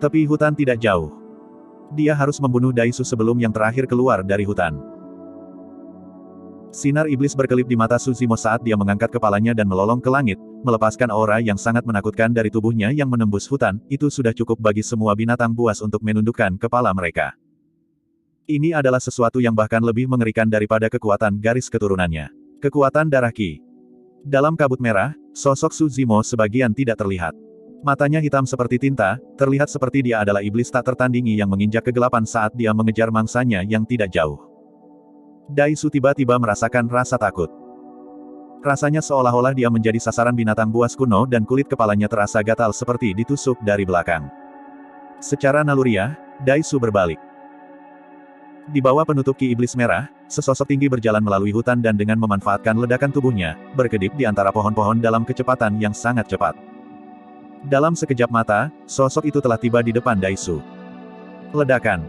Tepi hutan tidak jauh. Dia harus membunuh Daisu sebelum yang terakhir keluar dari hutan. Sinar iblis berkelip di mata Suzimo saat dia mengangkat kepalanya dan melolong ke langit, melepaskan aura yang sangat menakutkan dari tubuhnya yang menembus hutan. Itu sudah cukup bagi semua binatang buas untuk menundukkan kepala mereka. Ini adalah sesuatu yang bahkan lebih mengerikan daripada kekuatan garis keturunannya. Kekuatan darah Qi. Dalam kabut merah, sosok Suzimo sebagian tidak terlihat. Matanya hitam seperti tinta, terlihat seperti dia adalah iblis tak tertandingi yang menginjak kegelapan saat dia mengejar mangsanya yang tidak jauh. Daisu tiba-tiba merasakan rasa takut. Rasanya seolah-olah dia menjadi sasaran binatang buas kuno dan kulit kepalanya terasa gatal seperti ditusuk dari belakang. Secara naluriah, Daisu berbalik. Di bawah penutup Qi iblis merah, sesosok tinggi berjalan melalui hutan dan dengan memanfaatkan ledakan tubuhnya, berkedip di antara pohon-pohon dalam kecepatan yang sangat cepat. Dalam sekejap mata, sosok itu telah tiba di depan Daisu. Ledakan.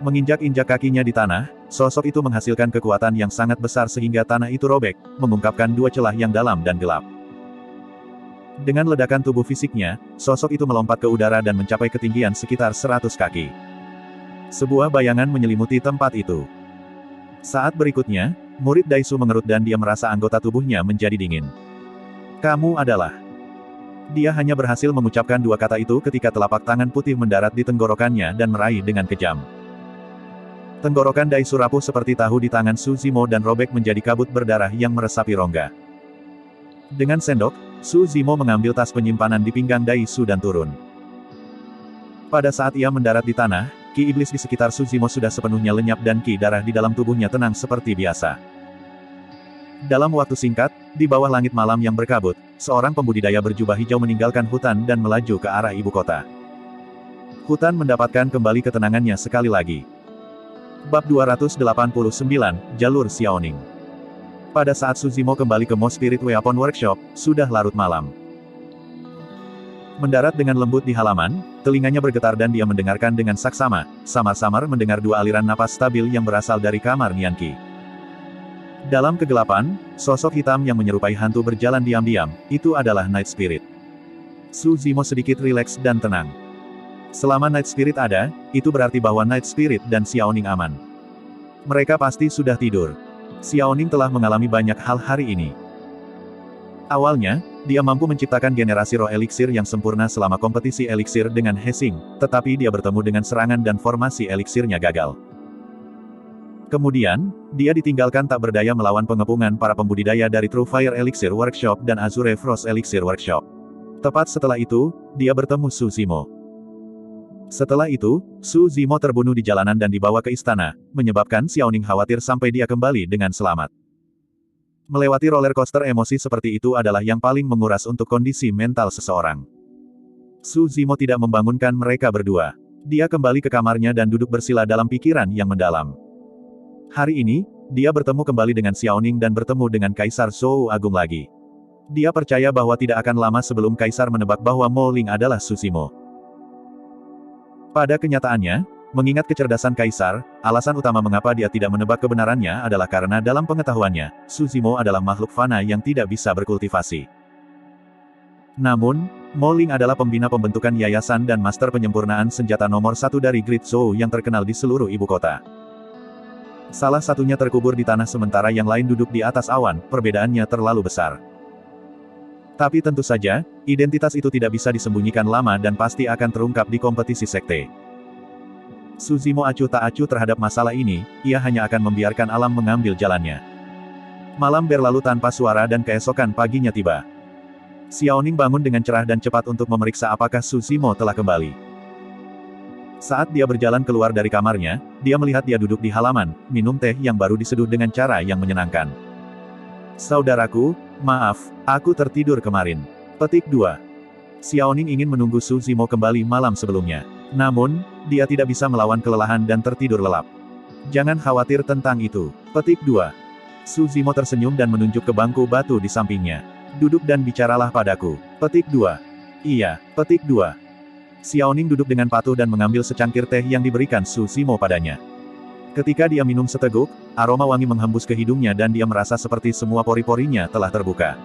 Menginjak-injak kakinya di tanah, sosok itu menghasilkan kekuatan yang sangat besar sehingga tanah itu robek, mengungkapkan dua celah yang dalam dan gelap. Dengan ledakan tubuh fisiknya, sosok itu melompat ke udara dan mencapai ketinggian sekitar 100 kaki. Sebuah bayangan menyelimuti tempat itu. Saat berikutnya, murid Daisu mengerut dan dia merasa anggota tubuhnya menjadi dingin. Kamu adalah... Dia hanya berhasil mengucapkan dua kata itu ketika telapak tangan putih mendarat di tenggorokannya dan meraih dengan kejam. Tenggorokan Daisu rapuh seperti tahu di tangan Suzimo dan robek menjadi kabut berdarah yang meresapi rongga. Dengan sendok, Suzimo mengambil tas penyimpanan di pinggang Daisu dan turun. Pada saat ia mendarat di tanah, Qi iblis di sekitar Suzimo sudah sepenuhnya lenyap dan Qi darah di dalam tubuhnya tenang seperti biasa. Dalam waktu singkat, di bawah langit malam yang berkabut, seorang pembudidaya berjubah hijau meninggalkan hutan dan melaju ke arah ibu kota. Hutan mendapatkan kembali ketenangannya sekali lagi. Bab 289, Jalur Xiaoning. Pada saat Suzimo kembali ke Mo Spirit Weapon Workshop, sudah larut malam. Mendarat dengan lembut di halaman, telinganya bergetar dan dia mendengarkan dengan saksama, samar-samar mendengar dua aliran napas stabil yang berasal dari kamar Nian Qi. Dalam kegelapan, sosok hitam yang menyerupai hantu berjalan diam-diam, itu adalah Night Spirit. Suzimo sedikit rileks dan tenang. Selama Night Spirit ada, itu berarti bahwa Night Spirit dan Xiaoning aman. Mereka pasti sudah tidur. Xiaoning telah mengalami banyak hal hari ini. Awalnya, dia mampu menciptakan generasi roh eliksir yang sempurna selama kompetisi eliksir dengan Hexing, tetapi dia bertemu dengan serangan dan formasi eliksirnya gagal. Kemudian, dia ditinggalkan tak berdaya melawan pengepungan para pembudidaya dari True Fire Elixir Workshop dan Azure Frost Elixir Workshop. Tepat setelah itu, dia bertemu Suzimo. Setelah itu, Suzimo terbunuh di jalanan dan dibawa ke istana, menyebabkan Xiaoning khawatir sampai dia kembali dengan selamat. Melewati roller coaster emosi seperti itu adalah yang paling menguras untuk kondisi mental seseorang. Suzimo tidak membangunkan mereka berdua. Dia kembali ke kamarnya dan duduk bersila dalam pikiran yang mendalam. Hari ini, dia bertemu kembali dengan Xiaoning dan bertemu dengan Kaisar Zhou Agung lagi. Dia percaya bahwa tidak akan lama sebelum Kaisar menebak bahwa Mo Ling adalah Suzimo. Pada kenyataannya, mengingat kecerdasan Kaisar, alasan utama mengapa dia tidak menebak kebenarannya adalah karena dalam pengetahuannya, Suzimo adalah makhluk fana yang tidak bisa berkultivasi. Namun, Mo Ling adalah pembina pembentukan yayasan dan master penyempurnaan senjata nomor 1 dari Great Zhou yang terkenal di seluruh ibu kota. Salah satunya terkubur di tanah sementara yang lain duduk di atas awan, perbedaannya terlalu besar. Tapi tentu saja, identitas itu tidak bisa disembunyikan lama dan pasti akan terungkap di kompetisi sekte. Suzimo acuh tak acuh terhadap masalah ini, ia hanya akan membiarkan alam mengambil jalannya. Malam berlalu tanpa suara dan keesokan paginya tiba. Xiaoning bangun dengan cerah dan cepat untuk memeriksa apakah Suzimo telah kembali. Saat dia berjalan keluar dari kamarnya, dia melihat dia duduk di halaman, minum teh yang baru diseduh dengan cara yang menyenangkan. Saudaraku, maaf, aku tertidur kemarin. Petik 2. Xiaoning ingin menunggu Suzimo kembali malam sebelumnya. Namun, dia tidak bisa melawan kelelahan dan tertidur lelap. Jangan khawatir tentang itu. Petik 2. Suzimo tersenyum dan menunjuk ke bangku batu di sampingnya. Duduk dan bicaralah padaku. Petik 2. Iya, petik 2. Xiaoning duduk dengan patuh dan mengambil secangkir teh yang diberikan Suzimo padanya. Ketika dia minum seteguk, aroma wangi menghembus ke hidungnya dan dia merasa seperti semua pori-porinya telah terbuka.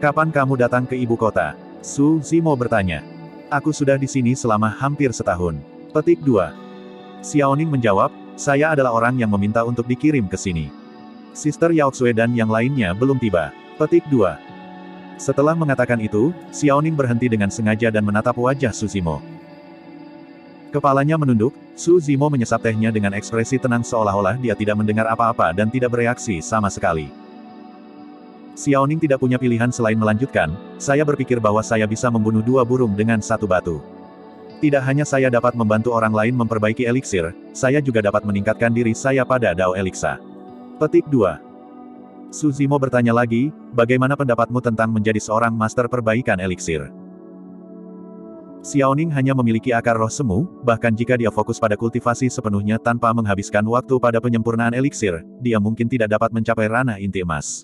Kapan kamu datang ke ibu kota? Suzimo bertanya. Aku sudah di sini selama hampir setahun. Petik 2. Xiaoning menjawab, saya adalah orang yang meminta untuk dikirim ke sini. Sister Yaoxue dan yang lainnya belum tiba. Petik 2. Setelah mengatakan itu, Xiaoning berhenti dengan sengaja dan menatap wajah Su Zimo. Kepalanya menunduk, Su Zimo menyesap tehnya dengan ekspresi tenang seolah-olah dia tidak mendengar apa-apa dan tidak bereaksi sama sekali. Xiaoning tidak punya pilihan selain melanjutkan, saya berpikir bahwa saya bisa membunuh 2 burung dengan 1 batu. Tidak hanya saya dapat membantu orang lain memperbaiki eliksir, saya juga dapat meningkatkan diri saya pada Dao Eliksa. Petik 2. Su Zimo bertanya lagi, bagaimana pendapatmu tentang menjadi seorang master perbaikan eliksir? Xiaoning hanya memiliki akar roh semu, bahkan jika dia fokus pada kultivasi sepenuhnya tanpa menghabiskan waktu pada penyempurnaan eliksir, dia mungkin tidak dapat mencapai ranah inti emas.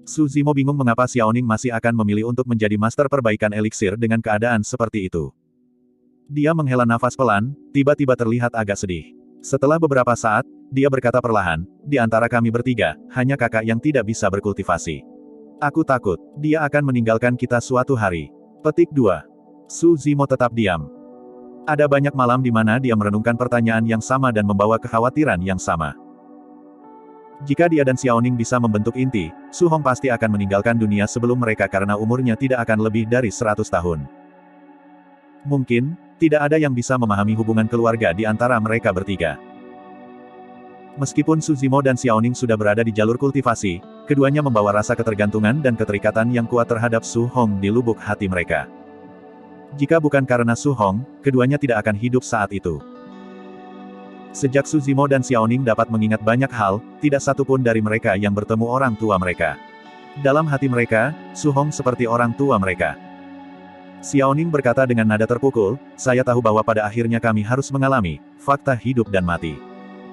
Su Zimo bingung mengapa Xiaoning masih akan memilih untuk menjadi master perbaikan eliksir dengan keadaan seperti itu. Dia menghela nafas pelan, tiba-tiba terlihat agak sedih. Setelah beberapa saat, dia berkata perlahan, di antara kami bertiga, hanya kakak yang tidak bisa berkultivasi. Aku takut, dia akan meninggalkan kita suatu hari. Petik 2. Su Zimo tetap diam. Ada banyak malam di mana dia merenungkan pertanyaan yang sama dan membawa kekhawatiran yang sama. Jika dia dan Xiaoning bisa membentuk inti, Su Hong pasti akan meninggalkan dunia sebelum mereka karena umurnya tidak akan lebih dari 100 tahun. Mungkin, tidak ada yang bisa memahami hubungan keluarga di antara mereka bertiga. Meskipun Su Zimo dan Xiaoning sudah berada di jalur kultivasi, keduanya membawa rasa ketergantungan dan keterikatan yang kuat terhadap Su Hong di lubuk hati mereka. Jika bukan karena Su Hong, keduanya tidak akan hidup saat itu. Sejak Su Zimo dan Xiaoning dapat mengingat banyak hal, tidak satu pun dari mereka yang bertemu orang tua mereka. Dalam hati mereka, Su Hong seperti orang tua mereka. Xiaoning berkata dengan nada terpukul, saya tahu bahwa pada akhirnya kami harus mengalami fakta hidup dan mati.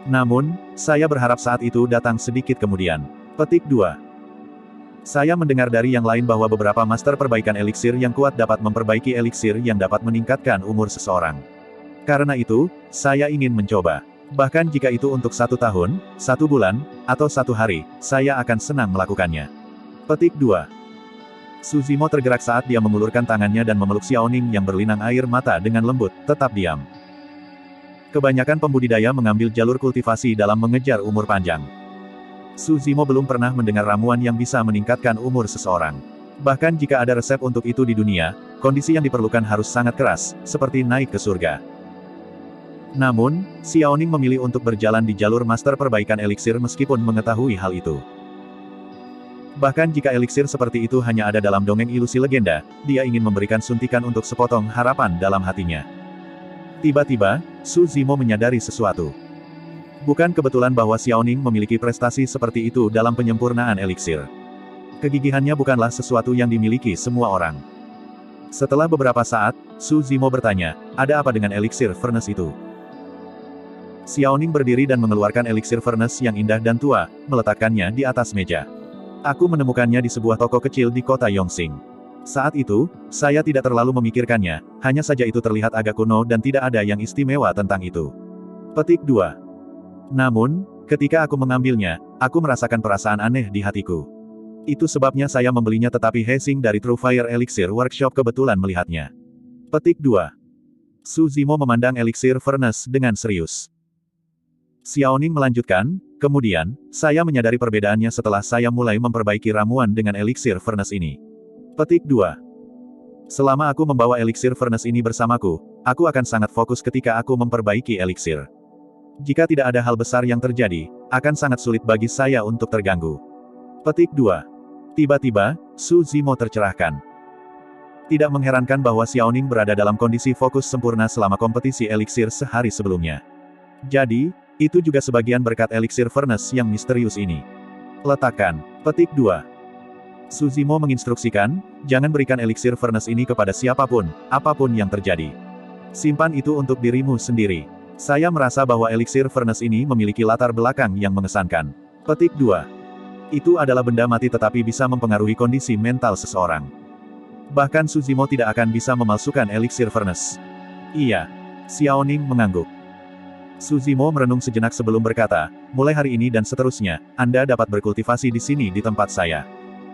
Namun, saya berharap saat itu datang sedikit kemudian. Petik 2. Saya mendengar dari yang lain bahwa beberapa master perbaikan eliksir yang kuat dapat memperbaiki eliksir yang dapat meningkatkan umur seseorang. Karena itu, saya ingin mencoba. Bahkan jika itu untuk 1 tahun, 1 bulan, atau 1 hari, saya akan senang melakukannya. Petik 2. Su Zimo tergerak saat dia mengulurkan tangannya dan memeluk Xiaoning yang berlinang air mata dengan lembut, tetap diam. Kebanyakan pembudidaya mengambil jalur kultivasi dalam mengejar umur panjang. Su Zimo belum pernah mendengar ramuan yang bisa meningkatkan umur seseorang. Bahkan jika ada resep untuk itu di dunia, kondisi yang diperlukan harus sangat keras, seperti naik ke surga. Namun, Xiaoning memilih untuk berjalan di jalur master perbaikan eliksir meskipun mengetahui hal itu. Bahkan jika eliksir seperti itu hanya ada dalam dongeng ilusi legenda, dia ingin memberikan suntikan untuk sepotong harapan dalam hatinya. Tiba-tiba, Su Zimo menyadari sesuatu. Bukan kebetulan bahwa Xiaoning memiliki prestasi seperti itu dalam penyempurnaan eliksir. Kegigihannya bukanlah sesuatu yang dimiliki semua orang. Setelah beberapa saat, Su Zimo bertanya, ada apa dengan eliksir furnace itu? Xiaoning berdiri dan mengeluarkan eliksir furnace yang indah dan tua, meletakkannya di atas meja. Aku menemukannya di sebuah toko kecil di kota Yongxing. Saat itu, saya tidak terlalu memikirkannya, hanya saja itu terlihat agak kuno dan tidak ada yang istimewa tentang itu. Petik 2. Namun, ketika aku mengambilnya, aku merasakan perasaan aneh di hatiku. Itu sebabnya saya membelinya tetapi Hexing dari True Fire Elixir Workshop kebetulan melihatnya. Petik 2. Su Zimo memandang eliksir furnace dengan serius. Xiaoning melanjutkan, kemudian, saya menyadari perbedaannya setelah saya mulai memperbaiki ramuan dengan eliksir furnace ini. Petik 2. Selama aku membawa eliksir furnace ini bersamaku, aku akan sangat fokus ketika aku memperbaiki eliksir. Jika tidak ada hal besar yang terjadi, akan sangat sulit bagi saya untuk terganggu. Petik 2. Tiba-tiba, Su Zimo tercerahkan. Tidak mengherankan bahwa Xiaoning berada dalam kondisi fokus sempurna selama kompetisi eliksir sehari sebelumnya. Jadi, itu juga sebagian berkat eliksir furnace yang misterius ini. Letakkan. Petik 2. Su Zimo menginstruksikan, jangan berikan eliksir furnace ini kepada siapapun, apapun yang terjadi. Simpan itu untuk dirimu sendiri. Saya merasa bahwa eliksir furnace ini memiliki latar belakang yang mengesankan. Petik 2. Itu adalah benda mati tetapi bisa mempengaruhi kondisi mental seseorang. Bahkan Su Zimo tidak akan bisa memalsukan eliksir furnace. Iya. Xiaoning mengangguk. Su Zimo merenung sejenak sebelum berkata, mulai hari ini dan seterusnya, Anda dapat berkultivasi di sini di tempat saya.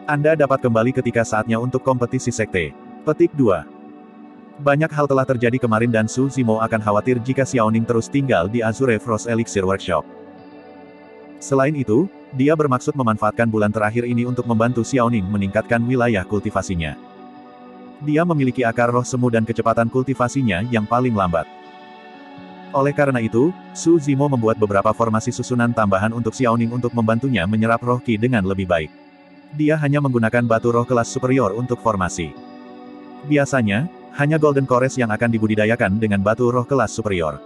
Anda dapat kembali ketika saatnya untuk kompetisi sekte. Petik 2. Banyak hal telah terjadi kemarin dan Su Zimo akan khawatir jika Xiaoning terus tinggal di Azure Frost Elixir Workshop. Selain itu, dia bermaksud memanfaatkan bulan terakhir ini untuk membantu Xiaoning meningkatkan wilayah kultivasinya. Dia memiliki akar roh semu dan kecepatan kultivasinya yang paling lambat. Oleh karena itu, Su Zimo membuat beberapa formasi susunan tambahan untuk Xiaoning untuk membantunya menyerap roh Qi dengan lebih baik. Dia hanya menggunakan batu roh kelas superior untuk formasi. Biasanya, hanya Golden Cores yang akan dibudidayakan dengan batu roh kelas superior.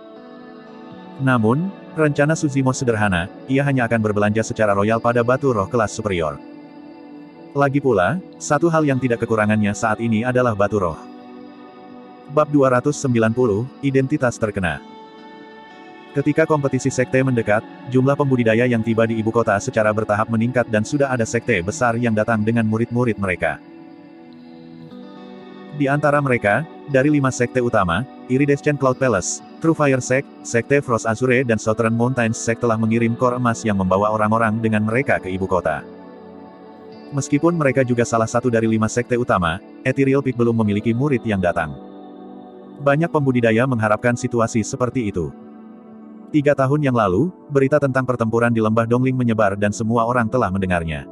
Namun, rencana Su Zimo sederhana, ia hanya akan berbelanja secara royal pada batu roh kelas superior. Lagi pula, satu hal yang tidak kekurangannya saat ini adalah batu roh. Bab 290, Identitas Terkena. Ketika kompetisi sekte mendekat, jumlah pembudidaya yang tiba di ibu kota secara bertahap meningkat dan sudah ada sekte besar yang datang dengan murid-murid mereka. Di antara mereka, dari 5 sekte utama, Iridescent Cloud Palace, True Fire Sect, Sekte Frost Azure dan Southern Mountains Sect telah mengirim kor emas yang membawa orang-orang dengan mereka ke ibu kota. Meskipun mereka juga salah satu dari 5 sekte utama, Ethereal Peak belum memiliki murid yang datang. Banyak pembudidaya mengharapkan situasi seperti itu. 3 tahun yang lalu, berita tentang pertempuran di lembah Dongling menyebar dan semua orang telah mendengarnya.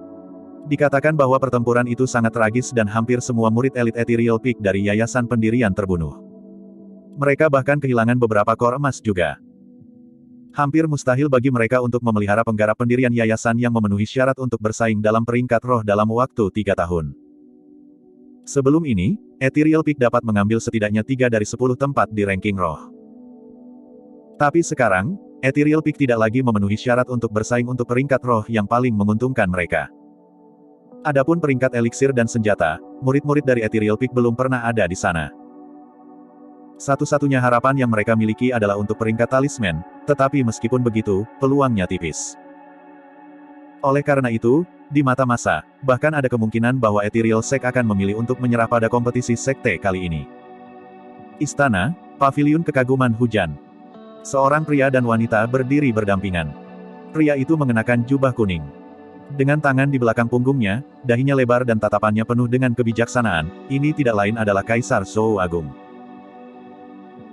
Dikatakan bahwa pertempuran itu sangat tragis dan hampir semua murid elit Ethereal Peak dari yayasan pendirian terbunuh. Mereka bahkan kehilangan beberapa kor emas juga. Hampir mustahil bagi mereka untuk memelihara penggarap pendirian yayasan yang memenuhi syarat untuk bersaing dalam peringkat roh dalam waktu 3 tahun. Sebelum ini, Ethereal Peak dapat mengambil setidaknya 3 dari 10 tempat di ranking roh. Tapi sekarang, Ethereal Peak tidak lagi memenuhi syarat untuk bersaing untuk peringkat roh yang paling menguntungkan mereka. Adapun peringkat eliksir dan senjata, murid-murid dari Ethereal Peak belum pernah ada di sana. Satu-satunya harapan yang mereka miliki adalah untuk peringkat talisman, tetapi meskipun begitu, peluangnya tipis. Oleh karena itu, di mata massa, bahkan ada kemungkinan bahwa Ethereal Sect akan memilih untuk menyerah pada kompetisi sekte kali ini. Istana, Paviliun Kekaguman Hujan. Seorang pria dan wanita berdiri berdampingan. Pria itu mengenakan jubah kuning. Dengan tangan di belakang punggungnya, dahinya lebar dan tatapannya penuh dengan kebijaksanaan, ini tidak lain adalah Kaisar Zhou Agung.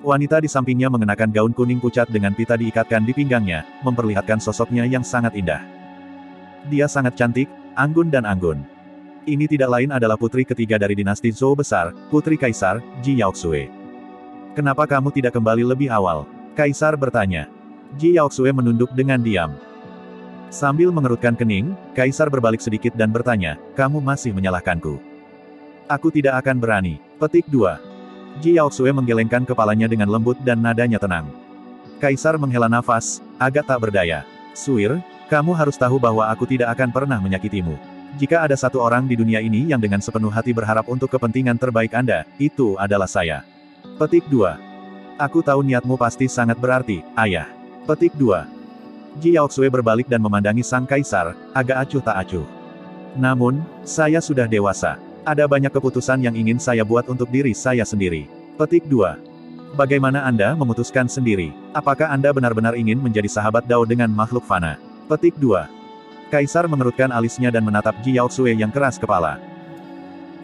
Wanita di sampingnya mengenakan gaun kuning pucat dengan pita diikatkan di pinggangnya, memperlihatkan sosoknya yang sangat indah. Dia sangat cantik, anggun dan anggun. Ini tidak lain adalah putri ketiga dari dinasti Zhou besar, Putri Kaisar, Ji Yaoxue. Kenapa kamu tidak kembali lebih awal? Kaisar bertanya. Ji Yaoxue menunduk dengan diam. Sambil mengerutkan kening, Kaisar berbalik sedikit dan bertanya, kamu masih menyalahkanku? Aku tidak akan berani. Petik 2. Ji Yaoxue menggelengkan kepalanya dengan lembut dan nadanya tenang. Kaisar menghela nafas, agak tak berdaya. Suir, kamu harus tahu bahwa aku tidak akan pernah menyakitimu. Jika ada satu orang di dunia ini yang dengan sepenuh hati berharap untuk kepentingan terbaik Anda, itu adalah saya. Petik 2. Aku tahu niatmu pasti sangat berarti, ayah. Petik 2. Ji Yaoxue berbalik dan memandangi sang kaisar, agak acuh tak acuh. Namun, saya sudah dewasa. Ada banyak keputusan yang ingin saya buat untuk diri saya sendiri. Petik 2. Bagaimana Anda memutuskan sendiri? Apakah Anda benar-benar ingin menjadi sahabat Dao dengan makhluk fana? Petik 2. Kaisar mengerutkan alisnya dan menatap Ji Yaoxue yang keras kepala.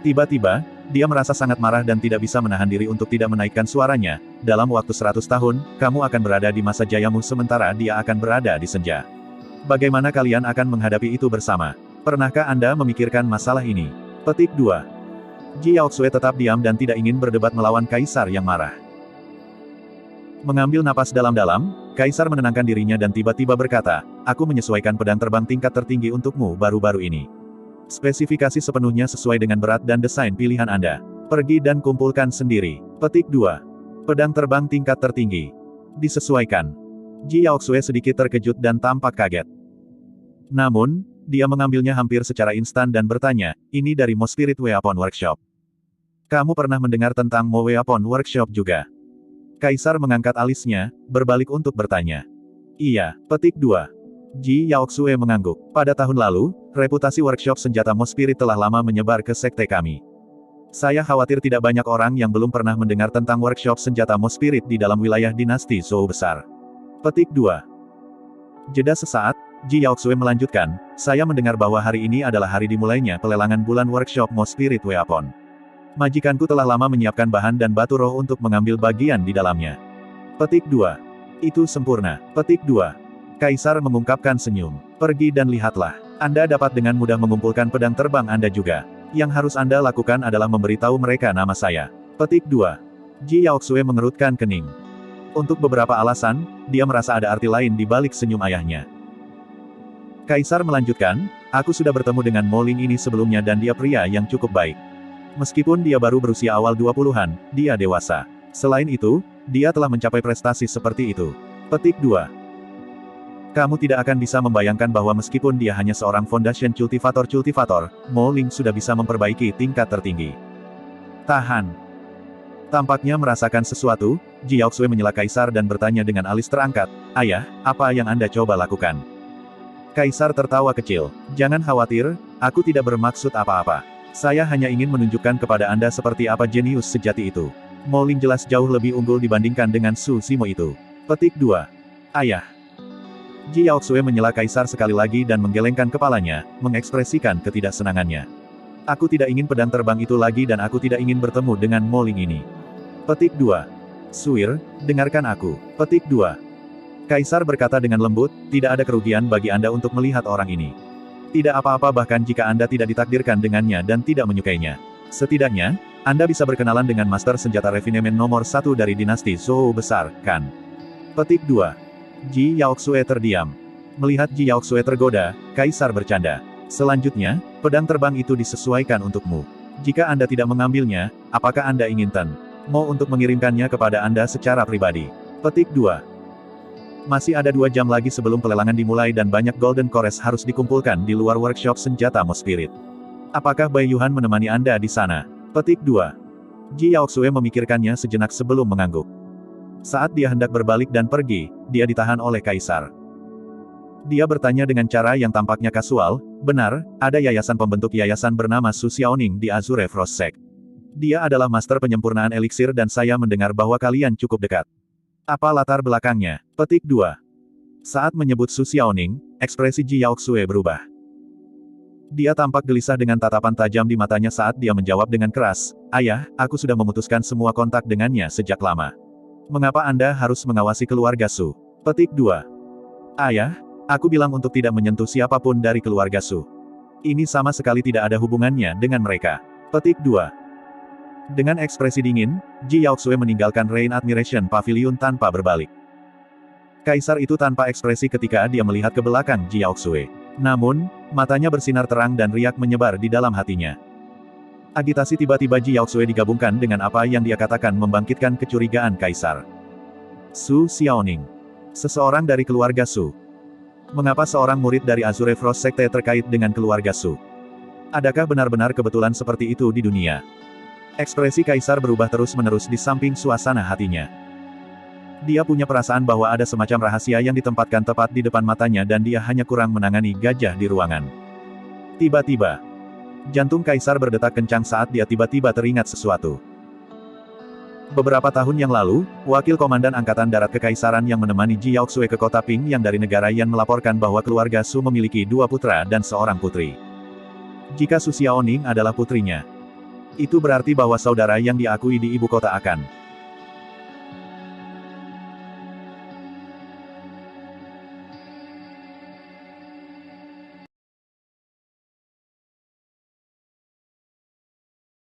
Tiba-tiba, dia merasa sangat marah dan tidak bisa menahan diri untuk tidak menaikkan suaranya. Dalam waktu 100 tahun, kamu akan berada di masa jayamu sementara dia akan berada di senja. Bagaimana kalian akan menghadapi itu bersama? Pernahkah Anda memikirkan masalah ini? Petik 2. Ji Yaoxue tetap diam dan tidak ingin berdebat melawan Kaisar yang marah. Mengambil napas dalam-dalam, Kaisar menenangkan dirinya dan tiba-tiba berkata, aku menyesuaikan pedang terbang tingkat tertinggi untukmu baru-baru ini. Spesifikasi sepenuhnya sesuai dengan berat dan desain pilihan Anda. Pergi dan kumpulkan sendiri. Petik 2. Pedang terbang tingkat tertinggi. Disesuaikan. Ji Yaoxue sedikit terkejut dan tampak kaget. Namun, dia mengambilnya hampir secara instan dan bertanya, ini dari Mo Spirit Weapon Workshop. Kamu pernah mendengar tentang Mo Weapon Workshop juga? Kaisar mengangkat alisnya, berbalik untuk bertanya. Iya. Petik 2. Ji Yaoxue mengangguk. Pada tahun lalu, reputasi workshop senjata Mo Spirit telah lama menyebar ke sekte kami. Saya khawatir tidak banyak orang yang belum pernah mendengar tentang workshop senjata Mo Spirit di dalam wilayah dinasti Zhou besar. Petik 2. Jeda sesaat, Ji Yaoxue melanjutkan, saya mendengar bahwa hari ini adalah hari dimulainya pelelangan bulan workshop Mo Spirit Weapon. Majikanku telah lama menyiapkan bahan dan batu roh untuk mengambil bagian di dalamnya. Petik 2. Itu sempurna. Petik 2. Kaisar mengungkapkan senyum. Pergi dan lihatlah. Anda dapat dengan mudah mengumpulkan pedang terbang Anda juga. Yang harus Anda lakukan adalah memberitahu mereka nama saya. Petik 2. Ji Yaoxue mengerutkan kening. Untuk beberapa alasan, dia merasa ada arti lain di balik senyum ayahnya. Kaisar melanjutkan, aku sudah bertemu dengan Mo Ling ini sebelumnya dan dia pria yang cukup baik. Meskipun dia baru berusia awal 20-an, dia dewasa. Selain itu, dia telah mencapai prestasi seperti itu. Petik 2. Kamu tidak akan bisa membayangkan bahwa meskipun dia hanya seorang Foundation Cultivator, Mo Ling sudah bisa memperbaiki tingkat tertinggi. Tahan. Tampaknya merasakan sesuatu, Ji Yaoxue menyela Kaisar dan bertanya dengan alis terangkat, Ayah, apa yang Anda coba lakukan? Kaisar tertawa kecil. Jangan khawatir, aku tidak bermaksud apa-apa. Saya hanya ingin menunjukkan kepada Anda seperti apa jenius sejati itu. Mo Ling jelas jauh lebih unggul dibandingkan dengan Su Zimo itu. Petik 2. Ayah. Ji Yaoxue menyela Kaisar sekali lagi dan menggelengkan kepalanya, mengekspresikan ketidaksenangannya. Aku tidak ingin pedang terbang itu lagi dan aku tidak ingin bertemu dengan Mo Ling ini. Petik 2. Suir, dengarkan aku. Petik 2. Kaisar berkata dengan lembut, tidak ada kerugian bagi Anda untuk melihat orang ini. Tidak apa-apa bahkan jika Anda tidak ditakdirkan dengannya dan tidak menyukainya. Setidaknya, Anda bisa berkenalan dengan Master Senjata Refinement nomor 1 dari dinasti Zhou besar, kan? Petik 2. Ji Yaoxue terdiam. Melihat Ji Yaoxue tergoda, Kaisar bercanda. Selanjutnya, pedang terbang itu disesuaikan untukmu. Jika Anda tidak mengambilnya, apakah Anda ingin Mo untuk mengirimkannya kepada Anda secara pribadi? Petik 2. Masih ada 2 jam lagi sebelum pelelangan dimulai dan banyak Golden Cores harus dikumpulkan di luar workshop senjata Mo Spirit. Apakah Bai Yuhan menemani Anda di sana? Petik 2. Ji Yaoxue memikirkannya sejenak sebelum mengangguk. Saat dia hendak berbalik dan pergi, dia ditahan oleh Kaisar. Dia bertanya dengan cara yang tampaknya kasual, benar, ada yayasan pembentuk yayasan bernama Su Xiaoning di Azure Frost Sect. Dia adalah master penyempurnaan eliksir dan saya mendengar bahwa kalian cukup dekat. Apa latar belakangnya? Petik 2. Saat menyebut Su Xiaoning, ekspresi Ji Yaoxue berubah. Dia tampak gelisah dengan tatapan tajam di matanya saat dia menjawab dengan keras, Ayah, aku sudah memutuskan semua kontak dengannya sejak lama. Mengapa Anda harus mengawasi keluarga Su? Petik 2. Ayah, aku bilang untuk tidak menyentuh siapapun dari keluarga Su. Ini sama sekali tidak ada hubungannya dengan mereka. Petik 2. Dengan ekspresi dingin, Ji Yaoxue meninggalkan Rain Admiration Pavilion tanpa berbalik. Kaisar itu tanpa ekspresi ketika dia melihat ke belakang Ji Yaoxue. Namun, matanya bersinar terang dan riak menyebar di dalam hatinya. Agitasi tiba-tiba Ji Yaoxue digabungkan dengan apa yang dia katakan membangkitkan kecurigaan Kaisar. Su Xiaoning. Seseorang dari keluarga Su. Mengapa seorang murid dari Azure Frost Sekte terkait dengan keluarga Su? Adakah benar-benar kebetulan seperti itu di dunia? Ekspresi Kaisar berubah terus-menerus di samping suasana hatinya. Dia punya perasaan bahwa ada semacam rahasia yang ditempatkan tepat di depan matanya dan dia hanya kurang menangani gajah di ruangan. Tiba-tiba, jantung Kaisar berdetak kencang saat dia tiba-tiba teringat sesuatu. Beberapa tahun yang lalu, wakil komandan Angkatan Darat Kekaisaran yang menemani Ji Yaoxue ke kota Ping yang dari negara Yan melaporkan bahwa keluarga Su memiliki 2 putra dan seorang putri. Jika Su Xiaoning adalah putrinya, itu berarti bahwa saudara yang diakui di ibu kota akan